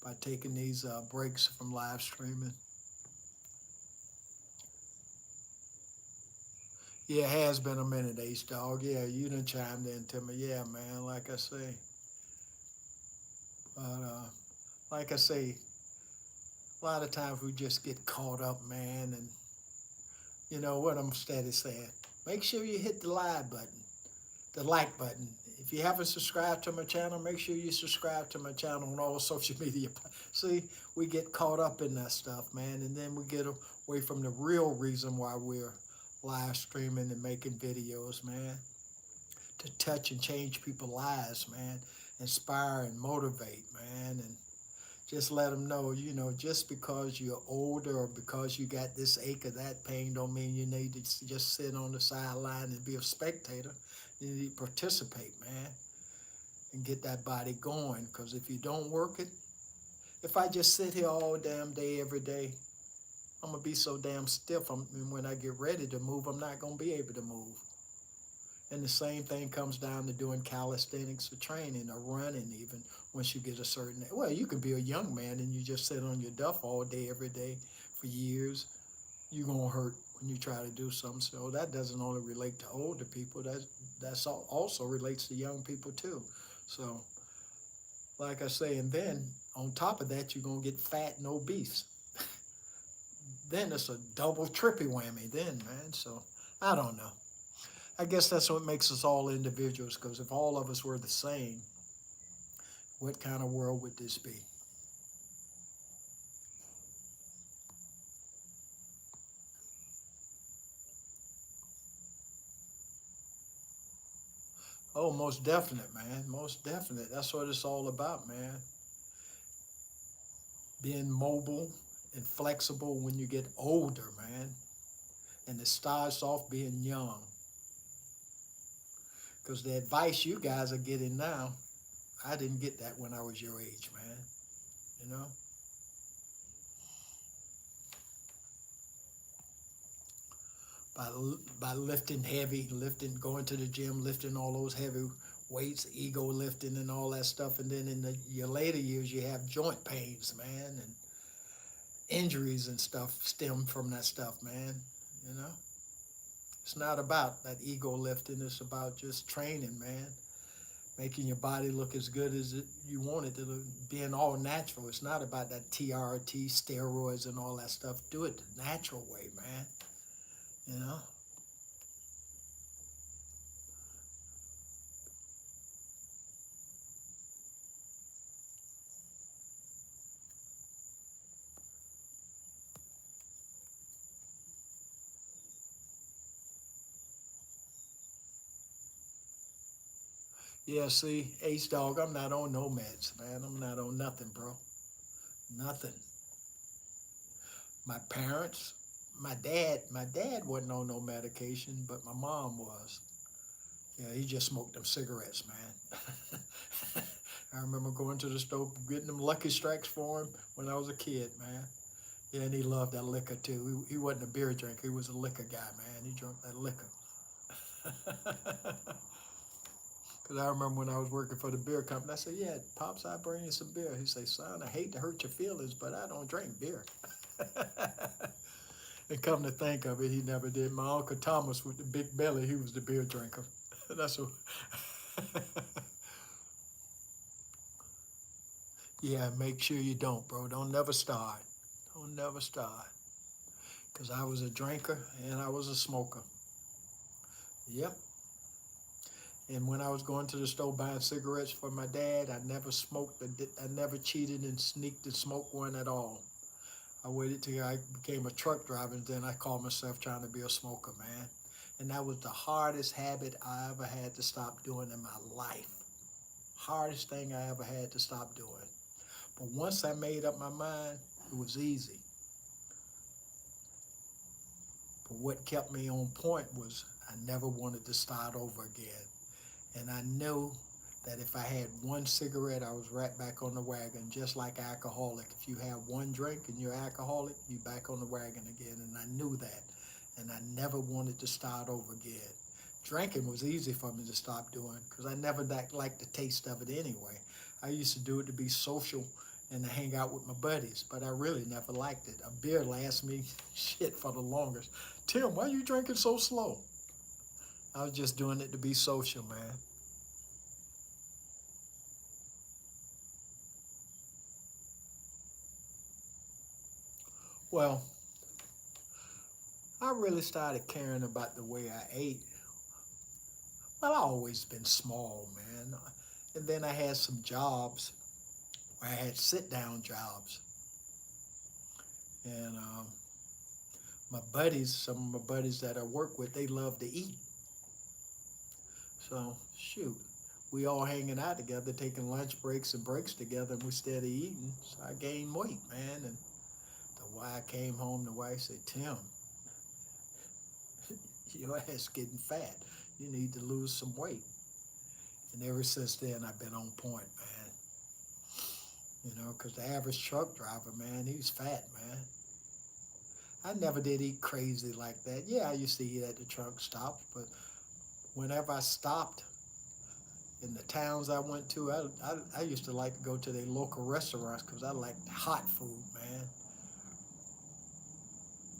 by taking these breaks from live streaming. Yeah, it has been a minute, H Dog. Yeah, you done chimed in to me. Yeah, man, like I say. But like I say, a lot of times we just get caught up, man, and you know what I'm steady saying. Make sure you hit the like button, the like button. If you haven't subscribed to my channel, make sure you subscribe to my channel on all social media. See, we get caught up in that stuff, man, and then we get away from the real reason why we're live streaming and making videos, man, to touch and change people's lives, man, inspire and motivate, man, and just let them know, just because you're older or because you got this ache or that pain don't mean you need to just sit on the sideline and be a spectator. You need to participate, man, and get that body going. Because if you don't work it, if I just sit here all damn day, every day, I'm going to be so damn stiff. When I get ready to move, I'm not going to be able to move. And the same thing comes down to doing calisthenics or training or running even once you get a certain, well, you can be a young man and you just sit on your duff all day, every day for years. You're going to hurt when you try to do something. So that doesn't only relate to older people. That's also relates to young people too. So like I say, and then on top of that, you're going to get fat and obese. Then it's a double trippy whammy then, man. So I don't know. I guess that's what makes us all individuals, because if all of us were the same, what kind of world would this be? Oh, most definite, man. Most definite. That's what it's all about, man. Being mobile and flexible when you get older, man. And it starts off being young. Because the advice you guys are getting now, I didn't get that when I was your age, man. You know? By, by lifting heavy, lifting, going to the gym, lifting all those heavy weights, ego lifting and all that stuff. And then in your later years, you have joint pains, man, and injuries and stuff stem from that stuff, man. You know? It's not about that ego lifting. It's about just training, man. Making your body look as good as you want it to look, being all natural. It's not about that TRT, steroids, and all that stuff. Do it the natural way, man. You know? Yeah, see, H Dog, I'm not on no meds, man. I'm not on nothing, bro. Nothing. My parents, my dad wasn't on no medication, but my mom was. Yeah, he just smoked them cigarettes, man. I remember going to the store, getting them Lucky Strikes for him when I was a kid, man. Yeah, and he loved that liquor too. He wasn't a beer drinker, he was a liquor guy, man. He drank that liquor. Because I remember when I was working for the beer company, I said, yeah, Pops, I'll bring you some beer. He said, son, I hate to hurt your feelings, but I don't drink beer. And come to think of it, he never did. My Uncle Thomas with the big belly, he was the beer drinker. That's what. Yeah, make sure you don't, bro. Don't never start. Don't never start. Because I was a drinker and I was a smoker. Yep. And when I was going to the store buying cigarettes for my dad, I never smoked. I never cheated and sneaked and smoked one at all. I waited till I became a truck driver, and then I called myself trying to be a smoker, man. And that was the hardest habit I ever had to stop doing in my life. Hardest thing I ever had to stop doing. But once I made up my mind, it was easy. But what kept me on point was I never wanted to start over again. And I knew that if I had one cigarette, I was right back on the wagon, just like alcoholic. If you have one drink and you're alcoholic, you're back on the wagon again. And I knew that. And I never wanted to start over again. Drinking was easy for me to stop doing because I never liked the taste of it anyway. I used to do it to be social and to hang out with my buddies, but I really never liked it. A beer lasts me shit for the longest. Tim, why are you drinking so slow? I was just doing it to be social, man. Well, I really started caring about the way I ate. Well, I always been small, man. And then I had some jobs where I had sit-down jobs. And my buddies, some of my buddies that I work with, they love to eat. So, shoot, we all hanging out together, taking lunch breaks and breaks together, and we steady eating. So I gained weight, man. And the wife came home, the wife said, Tim, your ass getting fat. You need to lose some weight. And ever since then, I've been on point, man. You know, because the average truck driver, man, he's fat, man. I never did eat crazy like that. Yeah, I used to eat at the truck stops, but whenever I stopped in the towns I went to, I used to like to go to the local restaurants because I liked hot food, man.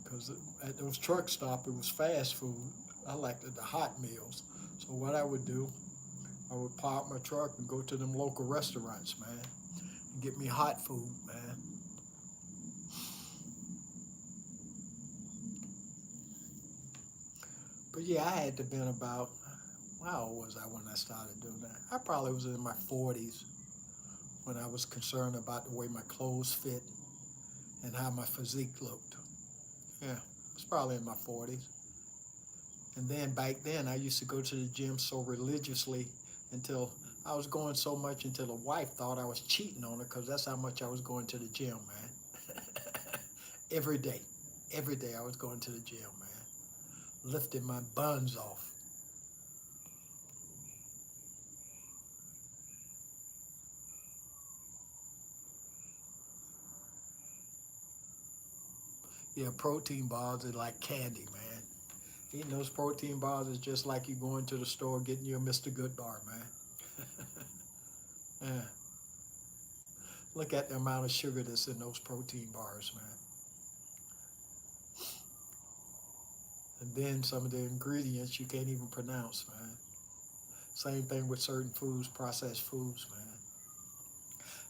Because at those truck stops, it was fast food. I liked the hot meals. So what I would do, I would park my truck and go to them local restaurants, man, and get me hot food, man. But yeah, I had to been about, how old was I when I started doing that? I probably was in my 40s when I was concerned about the way my clothes fit and how my physique looked. Yeah, I was probably in my 40s. And then back then, I used to go to the gym so religiously until I was going so much until the wife thought I was cheating on her because that's how much I was going to the gym, man. Every day. Every day I was going to the gym, man. Lifting my buns off. Yeah, protein bars are like candy, man. Eating those protein bars is just like you going to the store getting your Mr. Good bar, man. Yeah. Look at the amount of sugar that's in those protein bars, man. And then some of the ingredients you can't even pronounce, man. Same thing with certain foods, processed foods, man.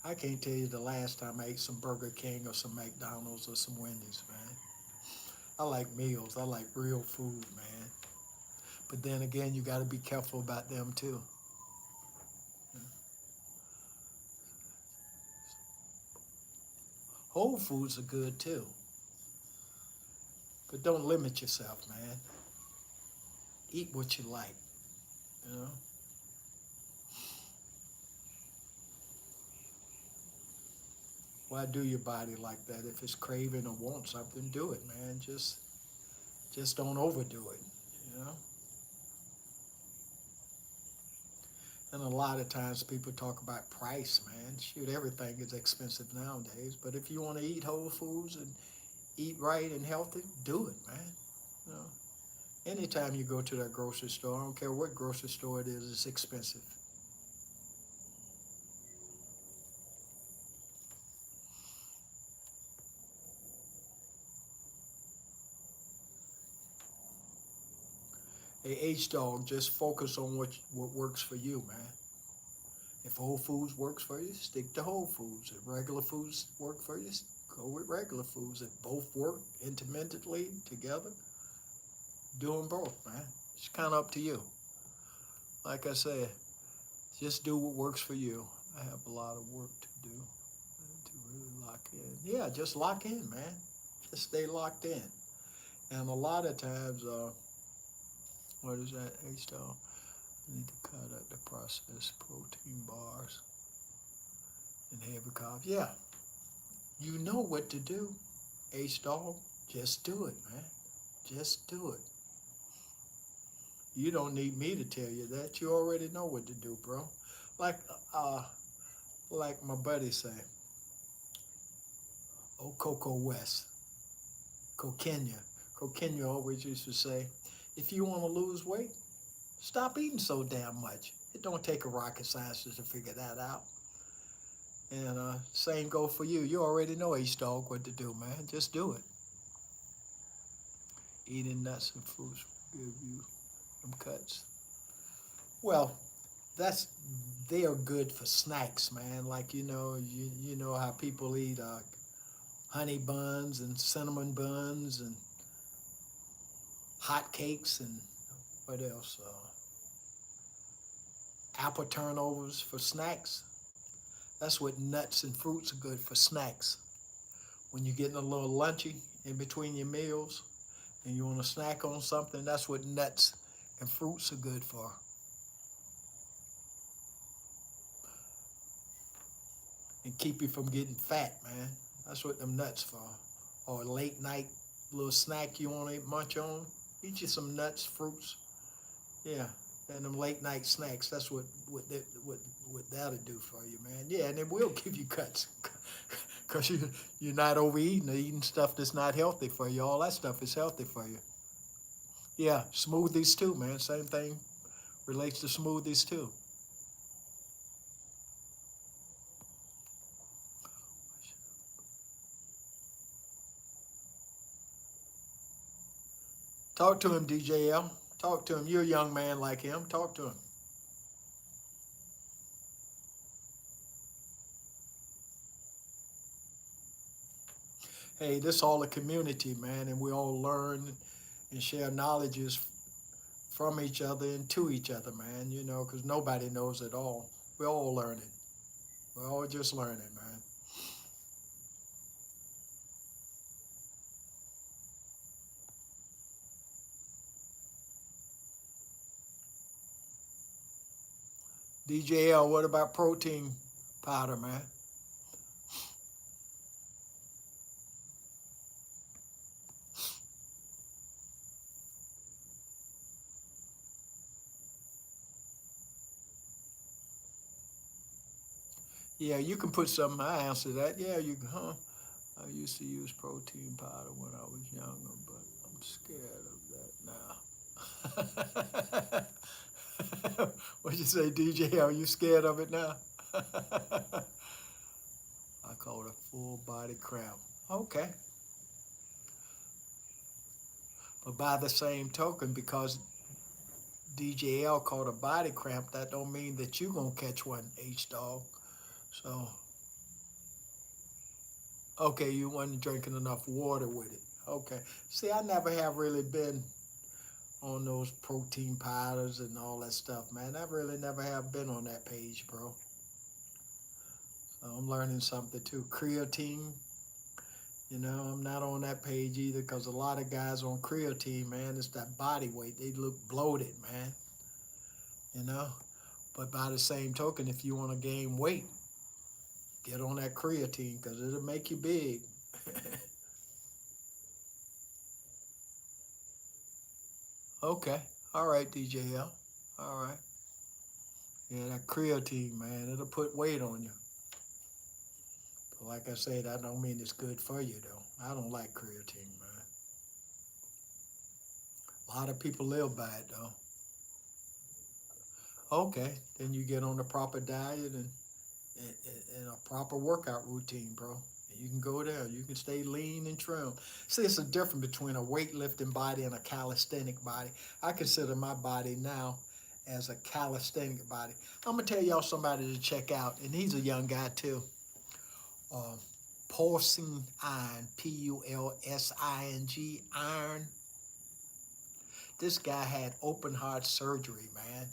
I can't tell you the last time I ate some Burger King or some McDonald's or some Wendy's, man. I like meals. I like real food, man. But then again, you got to be careful about them too. Whole foods are good too, but don't limit yourself, man. Eat what you like, you know. Why do your body like that? If it's craving or want something, do it, man. Just don't overdo it, you know. And a lot of times people talk about price, man. Shoot, everything is expensive nowadays. But if you want to eat whole foods and eat right and healthy, do it, man. You know, anytime you go to that grocery store, I don't care what grocery store it is, it's expensive. Hey, H-Dog, just focus on what works for you, man. If Whole Foods works for you, stick to Whole Foods. If regular foods work for you, go with regular foods. If both work intermittently together, do them both, man. It's kind of up to you. Like I said, just do what works for you. I have a lot of work to do to really lock in. Yeah, just lock in, man. Just stay locked in. And a lot of times, what is that, H-Dog? I need to cut out the processed protein bars and heavy carbs. Yeah, you know what to do, H-Dog. Just do it, man. Just do it. You don't need me to tell you that. You already know what to do, bro. Like, uh, like my buddy say, oh, Coco West, Kokenya. Kokenya always used to say, if you want to lose weight, stop eating so damn much. It don't take a rocket scientist to figure that out. And same go for you. You already know H-Dog what to do, man. Just do it. Eating nuts and fruits will give you them cuts. Well, that's they are good for snacks, man. Like you know how people eat honey buns and cinnamon buns and hot cakes and what else? Apple turnovers for snacks. That's what nuts and fruits are good for snacks. When you're getting a little lunchy in between your meals and you want to snack on something, that's what nuts and fruits are good for. And keep you from getting fat, man. That's what them nuts for. Or a late night little snack you want to munch on, eat you some nuts, fruits. Yeah, and them late night snacks. That's what that'll do for you, man. Yeah, and it will give you cuts, cause you're not overeating or eating stuff that's not healthy for you. All that stuff is healthy for you. Yeah, smoothies too, man. Same thing relates to smoothies too. Talk to him, DJL. Talk to him. You're a young man like him. Talk to him. Hey, this all a community, man, and we all learn and share knowledges from each other and to each other, man. You know, because nobody knows it all. We're all learning. We're all just learning, man. DJL, what about protein powder, man? Yeah, you can put some. I answer that. Yeah, you can. Huh? I used to use protein powder when I was younger, but I'm scared of that now. What'd you say, DJ? Are you scared of it now? I call it a full body cramp. Okay. But by the same token, because DJL called a body cramp, that don't mean that you gonna catch one, H-Dog. So, okay, you wasn't drinking enough water with it. Okay. See, I never have really been on those protein powders and all that stuff, man. I really never have been on that page, bro. So I'm learning something too. Creatine, I'm not on that page either because a lot of guys on creatine, man, it's that body weight. They look bloated, man, you know. But by the same token, if you want to gain weight, get on that creatine because it'll make you big. Okay. All right, DJL. All right. Yeah, that creatine, man, it'll put weight on you. But like I said, that don't mean it's good for you, though. I don't like creatine, man. A lot of people live by it, though. Okay, then you get on the proper diet and a proper workout routine, bro. And you can go there. You can stay lean and trim. See, it's a difference between a weightlifting body and a calisthenic body. I consider my body now as a calisthenic body. I'm gonna tell y'all somebody to check out, and he's a young guy too. Uh, Pulsing Iron, Pulsing Iron. This guy had open heart surgery, man.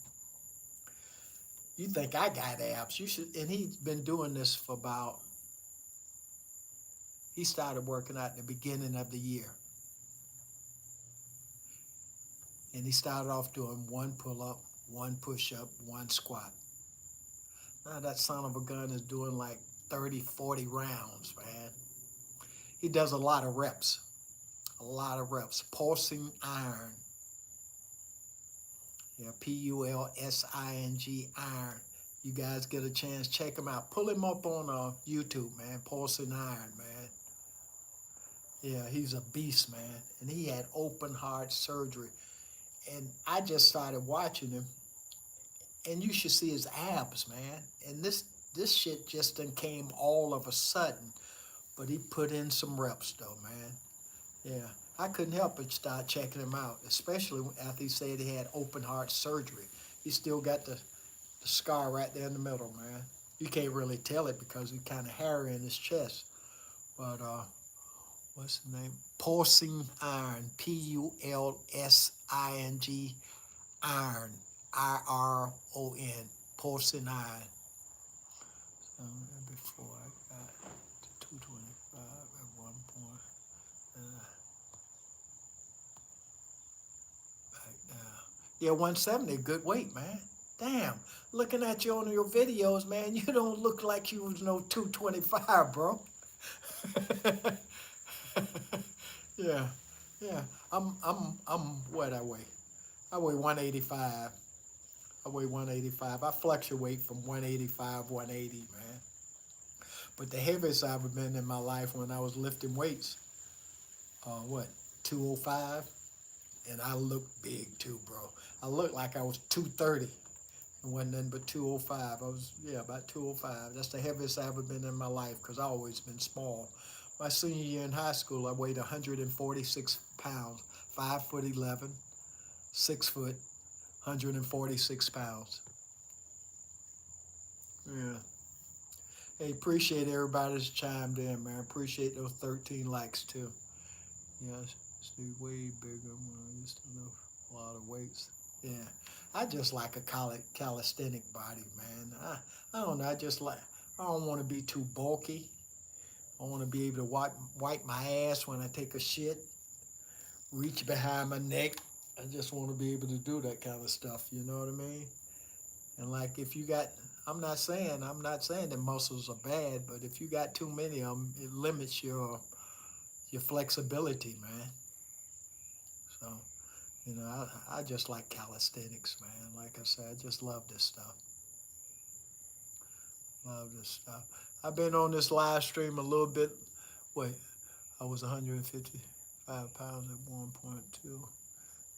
You think I got abs? You should. And he's been doing this for about. He started working out at the beginning of the year, and he started off doing one pull up, one push up, one squat. Now that son of a gun is doing like 30, 40 rounds, man. He does a lot of reps, a lot of reps. Pulsing Iron, yeah, Pulsing Iron. You guys get a chance, check him out. Pull him up on YouTube, man. Pulsing Iron, man. Yeah, he's a beast, man. And he had open heart surgery. And I just started watching him, and you should see his abs, man. And this shit just done came all of a sudden. But he put in some reps, though, man. Yeah, I couldn't help but start checking him out, especially after he said he had open heart surgery. He still got the scar right there in the middle, man. You can't really tell it because he's kind of hairy in his chest. But what's the name? Pulsing Iron, Pulsing Iron, IRON, Pulsing Iron. So before I got to 225 at one point, and back down. Yeah, 170, good weight, man. Damn, looking at you on your videos, man, you don't look like you was no 225, bro. Yeah, yeah. I'm what I weigh. I weigh 185. I weigh 185. I fluctuate from 185, 180, man. But the heaviest I've ever been in my life when I was lifting weights, what, 205? And I looked big too, bro. I looked like I was 230. It wasn't nothing but 205. I was, yeah, about 205. That's the heaviest I've ever been in my life because I always been small. My senior year in high school, I weighed 146 pounds, 5'11", 6 foot, 146 pounds. Yeah. Hey, appreciate everybody that's chimed in, man. Appreciate those 13 likes too. Yes, stay way bigger when I used to lift a lot of weights. Yeah, I just like a calisthenic body, man. I don't know. I don't want to be too bulky. I want to be able to wipe my ass when I take a shit, reach behind my neck. I just want to be able to do that kind of stuff. You know what I mean? And like if you got, I'm not saying that muscles are bad, but if you got too many of them, it limits your flexibility, man. So, I just like calisthenics, man. Like I said, I just love this stuff. Love this stuff. I've been on this live stream a little bit Wait, I was 155 pounds at 1.2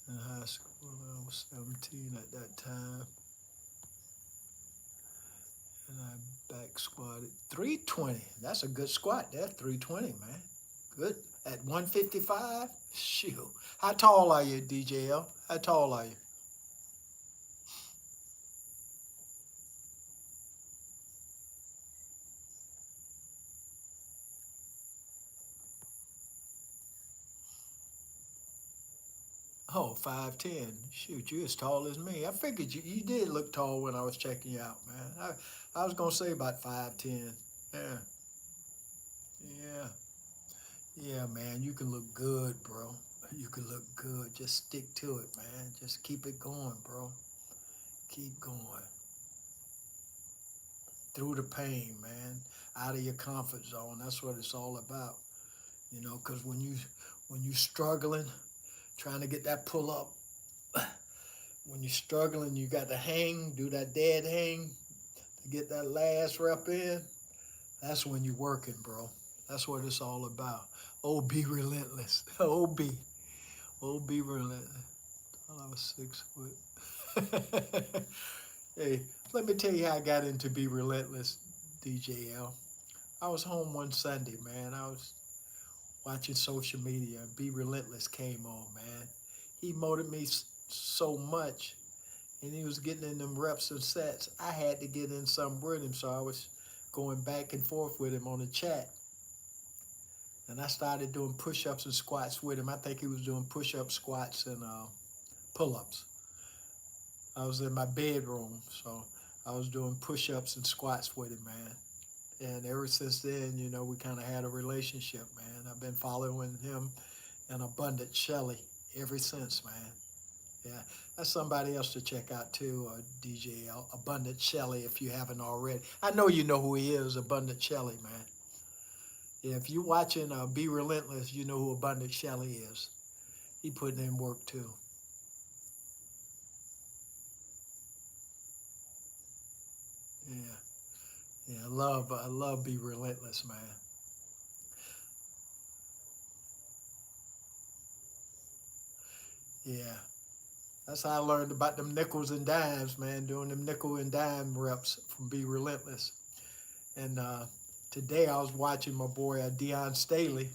in high school. I was 17 at that time, and I back squatted 320. That's a good squat there, 320, man. Good. At 155? Shoot. How tall are you, DJL? How tall are you? Oh, 5'10". Shoot, you as tall as me. I figured you did look tall when I was checking you out, man. I was gonna say about 5'10". Yeah, yeah, yeah, man. You can look good, bro. You can look good. Just stick to it, man. Just keep it going, bro. Keep going. Through the pain, man. Out of your comfort zone. That's what it's all about. You know, because when you struggling, trying to get that pull up, when you're struggling, you got to hang, do that dead hang to get that last rep in. That's when you're working, bro. That's what it's all about. Oh, be relentless. Oh, be relentless. I was 6 foot. Hey, let me tell you how I got into Be Relentless, DJL. I was home one Sunday, man. I was watching social media, and Be Relentless came on, man. He motivated me so much, and he was getting in them reps and sets. I had to get in some with him, so I was going back and forth with him on the chat. And I started doing push-ups and squats with him. I think he was doing push-ups, squats, and pull-ups. I was in my bedroom, so I was doing push-ups and squats with him, man. And ever since then, you know, we kind of had a relationship, man. I've been following him and Abundant Shelley ever since, man. Yeah, that's somebody else to check out too, DJ Abundant Shelley, if you haven't already. I know you know who he is, Abundant Shelley, man. Yeah, if you're watching Be Relentless, you know who Abundant Shelley is. He putting in work too. Yeah, yeah, I love Be Relentless, man. Yeah, that's how I learned about them nickels and dimes, man. Doing them nickel and dime reps from Be Relentless. And today I was watching my boy Dion Staley.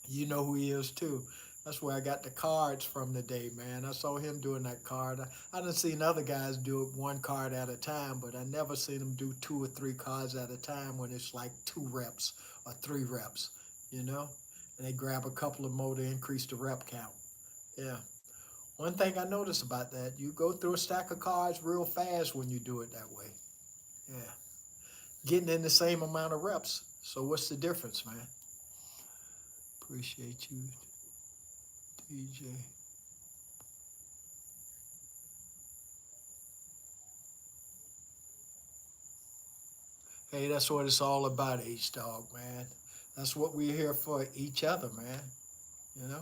You know who he is too. That's where I got the cards from today, man. I saw him doing that card. I done seen other guys do it one card at a time, but I never seen them do 2 or 3 cards at a time when it's like 2 reps or 3 reps, you know? And they grab a couple of more to increase the rep count. Yeah. One thing I noticed about that, you go through a stack of cards real fast when you do it that way. Yeah. Getting in the same amount of reps. So what's the difference, man? Appreciate you, DJ. Hey, that's what it's all about, H Dog, man. That's what we're here for, each other, man. You know,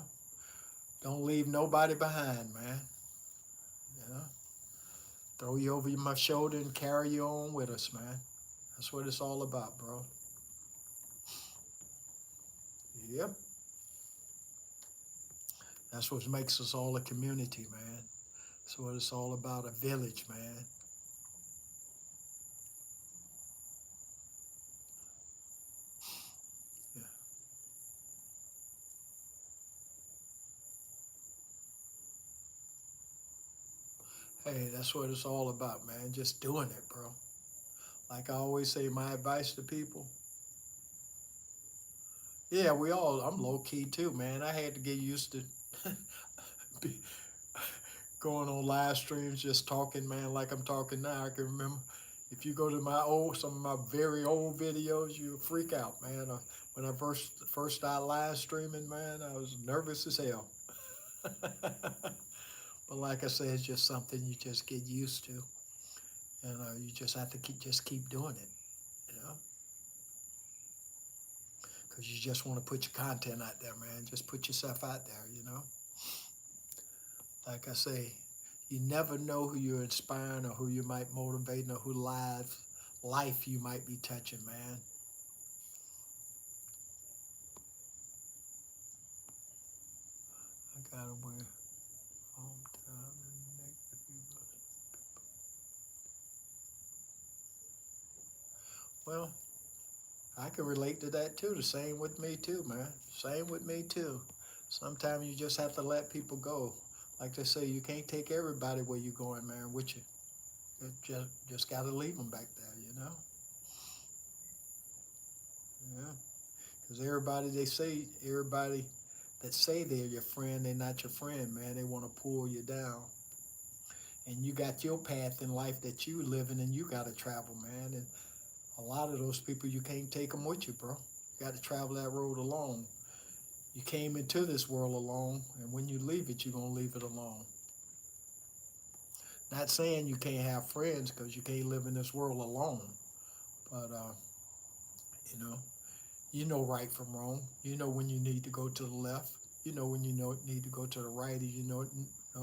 don't leave nobody behind, man. You know, throw you over my shoulder and carry you on with us, man. That's what it's all about, bro. Yep. That's what makes us all a community, man. That's what it's all about, a village, man. Yeah. Hey, that's what it's all about, man. Just doing it, bro. Like I always say, my advice to people. Yeah, I'm low key too, man. I had to get used to be going on live streams, just talking, man, like I'm talking now. I can remember if you go to some of my very old videos, you freak out, man. When I first started live streaming, man, I was nervous as hell. But like I said, it's just something you just get used to, and you just have to keep doing it, you know, because you just want to put your content out there, man. Just put yourself out there, you know. Like I say, you never know who you're inspiring or who you might motivate or who life you might be touching, man. gotta wear hometown and negative people. Well, I can relate to that too. The same with me too, man. Same with me too. Sometimes you just have to let people go. Like they say, you can't take everybody where you're going, man, with you. You just got to leave them back there, you know? Yeah. Because everybody that say they're your friend, they're not your friend, man. They want to pull you down. And you got your path in life that you living and you got to travel, man. And a lot of those people, you can't take them with you, bro. You got to travel that road alone. You came into this world alone, and when you leave it, you're going to leave it alone. Not saying you can't have friends because you can't live in this world alone, but you know, you know right from wrong. You know when you need to go to the left. You know when need to go to the right. Know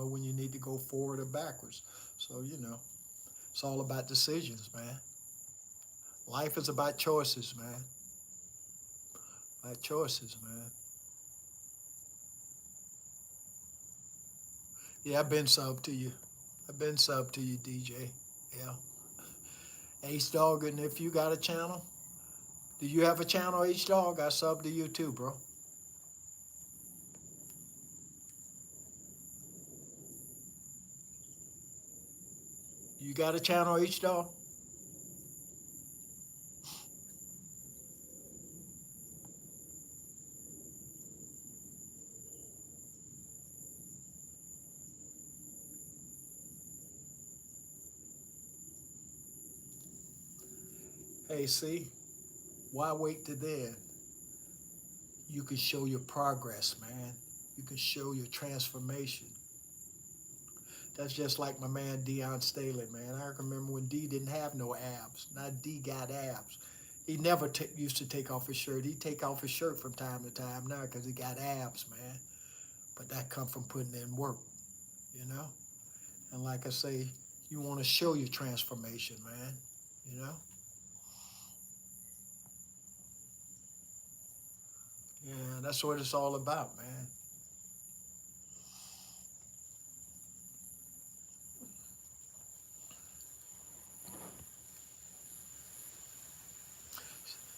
when you need to go forward or backwards. So it's all about decisions, man. Life is about choices, man. About choices, man. Yeah, I've been sub to you. I've been sub to you, DJ. Yeah. Ace Dog, and if you got a channel, do you have a channel, H Dog? I sub to you too, bro. You got a channel, H Dog? Hey, see, why wait to then? You can show your progress, man. You can show your transformation. That's just like my man Dion Staley, man. I remember when D didn't have no abs. Now D got abs. He never used to take off his shirt. He take off his shirt from time to time now because he got abs, man. But that come from putting in work, you know? And like I say, you want to show your transformation, man, you know? Yeah, that's what it's all about, man.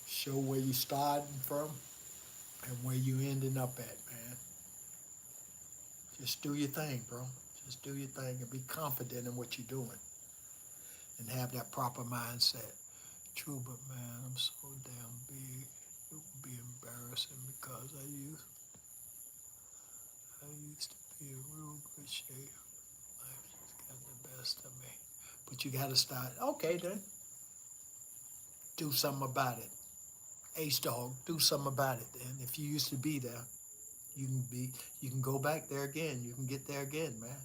Show where you starting from and where you ending up at, man. Just do your thing, bro. Just do your thing and be confident in what you're doing and have that proper mindset. True, but man, I'm so damn big. It would be embarrassing because I used to be in real good shape. Life just got the best of me. But you got to start. Okay, then. Do something about it. Ace Dog, do something about it. Then, if you used to be there, you can be. You can go back there again. You can get there again, man.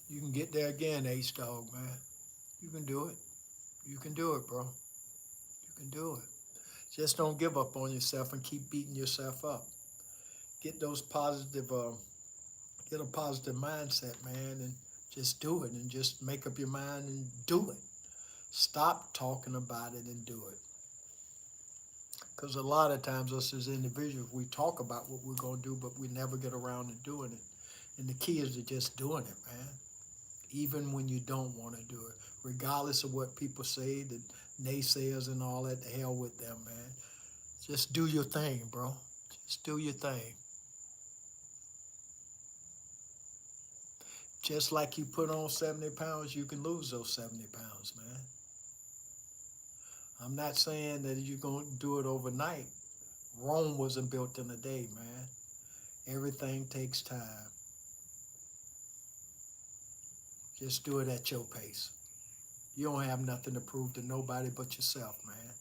You can get there again, Ace Dog, man. You can do it. You can do it, bro. You can do it. Just don't give up on yourself and keep beating yourself up. Get those positive, get a positive mindset, man, and just do it and just make up your mind and do it. Stop talking about it and do it. Because a lot of times, us as individuals, we talk about what we're going to do, but we never get around to doing it. And the key is to just doing it, man. Even when you don't want to do it, regardless of what people say, the naysayers and all that, the hell with them, man. Just do your thing, bro. Just do your thing. Just like you put on 70 pounds, you can lose those 70 pounds, man. I'm not saying that you're going to do it overnight. Rome wasn't built in a day, man. Everything takes time. Just do it at your pace. You don't have nothing to prove to nobody but yourself, man.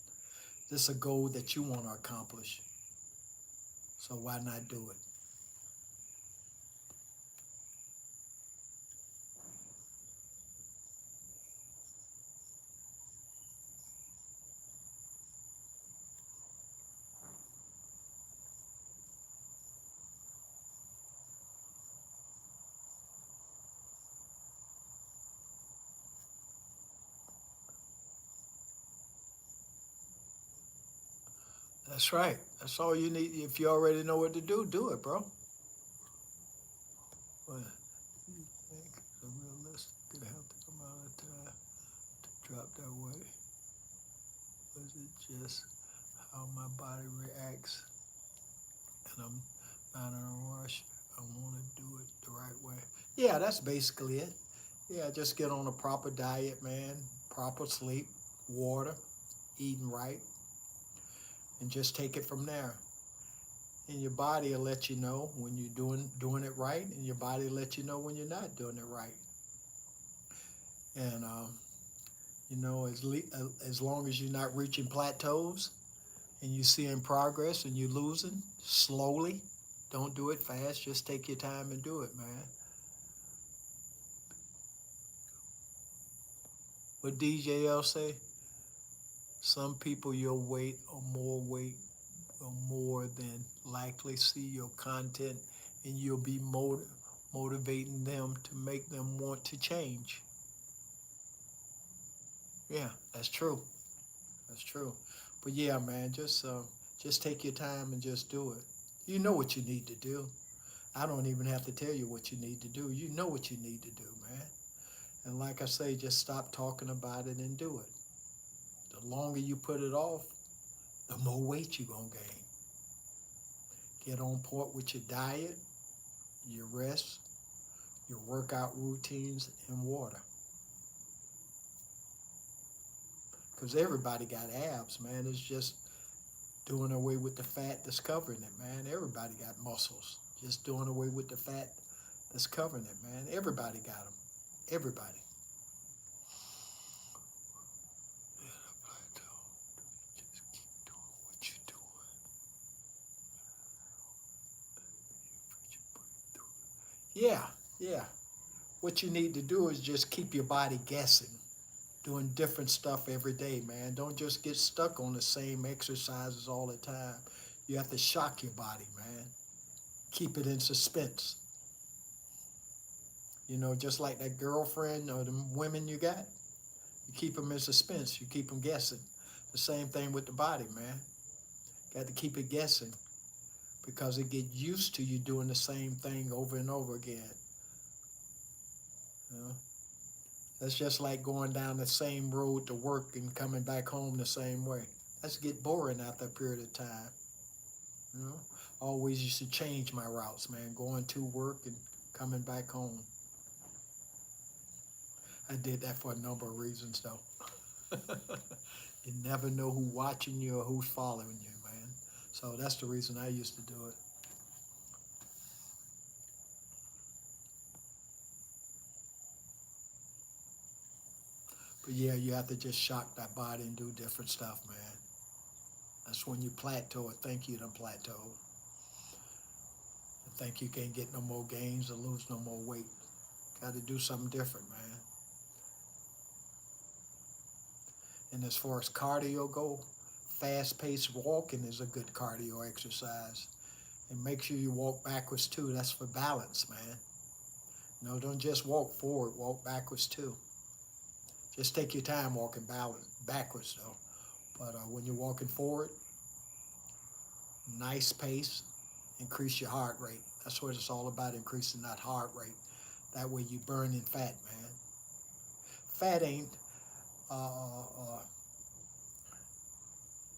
This is a goal that you want to accomplish. So why not do it? That's right. That's all you need. If you already know what to do it, bro. Well, you think it's a realistic and healthy amount of time to drop that weight? Was it just how my body reacts and I'm not in a rush? I want to do it the right way. Yeah, that's basically it. Yeah, just get on a proper diet, man. Proper sleep, water, eating right, and just take it from there. And your body will let you know when you're doing it right, and your body will let you know when you're not doing it right. And as long as you're not reaching plateaus and you're seeing progress and you're losing slowly, don't do it fast. Just take your time and do it, man. What DJL say? Some people your weight or more weight will more than likely see your content, and you'll be motivating them to make them want to change. Yeah, that's true. That's true. But yeah, man, just take your time and just do it. You know what you need to do. I don't even have to tell you what you need to do. You know what you need to do, man. And like I say, just stop talking about it and do it. The longer you put it off, the more weight you're going to gain. Get on point with your diet, your rest, your workout routines, and water. Because everybody got abs, man. It's just doing away with the fat that's covering it, man. Everybody got muscles. Just doing away with the fat that's covering it, man. Everybody got them. Everybody. Just keep doing what you're doing. Yeah, yeah. What you need to do is just keep your body guessing, doing different stuff every day, man. Don't just get stuck on the same exercises all the time. You have to shock your body, man. Keep it in suspense. Just like that girlfriend or the women you got, you keep them in suspense. You keep them guessing. The same thing with the body, man. Got to keep it guessing because it get used to you doing the same thing over and over again. You know? That's just like going down the same road to work and coming back home the same way. That's get boring after a period of time. You know, always used to change my routes, man. Going to work and coming back home. I did that for a number of reasons, though. You never know who's watching you or who's following you, man. So that's the reason I used to do it. But yeah, you have to just shock that body and do different stuff, man. That's when you plateau or think you done plateaued. And think you can't get no more gains or lose no more weight. Got to do something different, man. And as far as cardio go, fast-paced walking is a good cardio exercise. And make sure you walk backwards too. That's for balance, man. No, don't just walk forward, walk backwards too. Just take your time walking backwards though. But when you're walking forward, nice pace, increase your heart rate. That's what it's all about, increasing that heart rate. That way you burning fat, man. Fat ain't,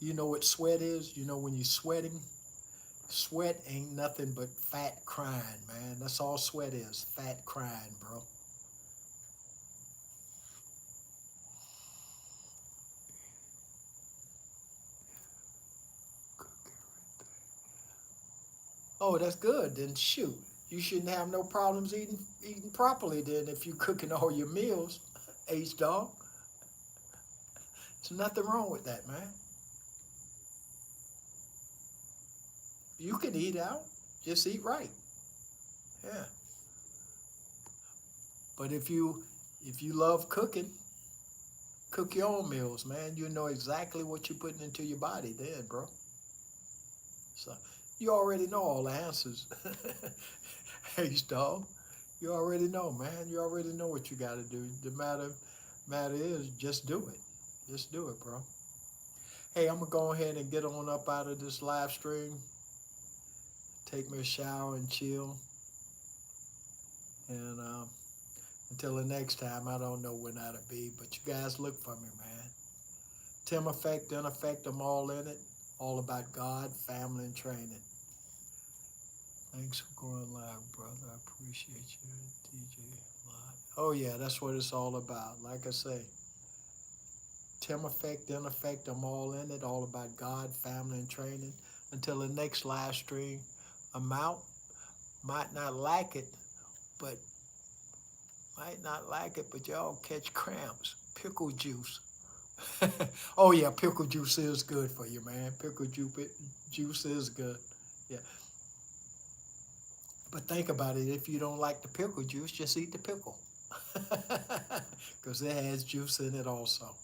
you know what sweat is? You know when you're sweating? Sweat ain't nothing but fat crying, man. That's all sweat is, fat crying, bro. Oh, that's good. Then shoot, you shouldn't have no problems eating properly. Then if you cooking all your meals, H dog, there's nothing wrong with that, man. You can eat out, just eat right. Yeah. But if you love cooking, cook your own meals, man. You know exactly what you're putting into your body, then, bro. So you already know all the answers. H dog, you already know, man. You already know what you got to do. The matter is just do it. Just do it, bro. Hey, I'm going to go ahead and get on up out of this live stream. Take me a shower and chill. And until the next time, I don't know when that'll be, but you guys look for me, man. TimEFECT, InEffect, I'm all in it. All about God, family, and training. Thanks for going live, brother. I appreciate you, DJ. Oh, yeah, that's what it's all about. Like I say, TimEFECT, InEffect, I'm all in it. All about God, family, and training. Until the next live stream, I'm out. Might not like it, but y'all catch cramps. Pickle juice. Oh yeah, pickle juice is good for you, man. Juice is good. Yeah. But think about it. If you don't like the pickle juice, just eat the pickle. Because it has juice in it also.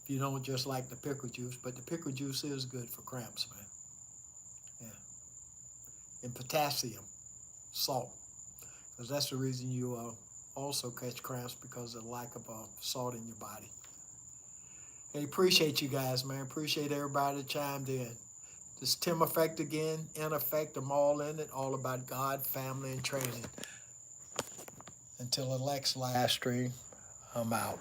If you don't just like the pickle juice, but the pickle juice is good for cramps, man. Yeah. And potassium, salt. Because that's the reason you also catch cramps, because of the lack of salt in your body. Hey, appreciate you guys, man. Appreciate everybody that chimed in. This TimEFECT again, InEffect, I'm all in it. All about God, family, and training. Until the next live stream, I'm out.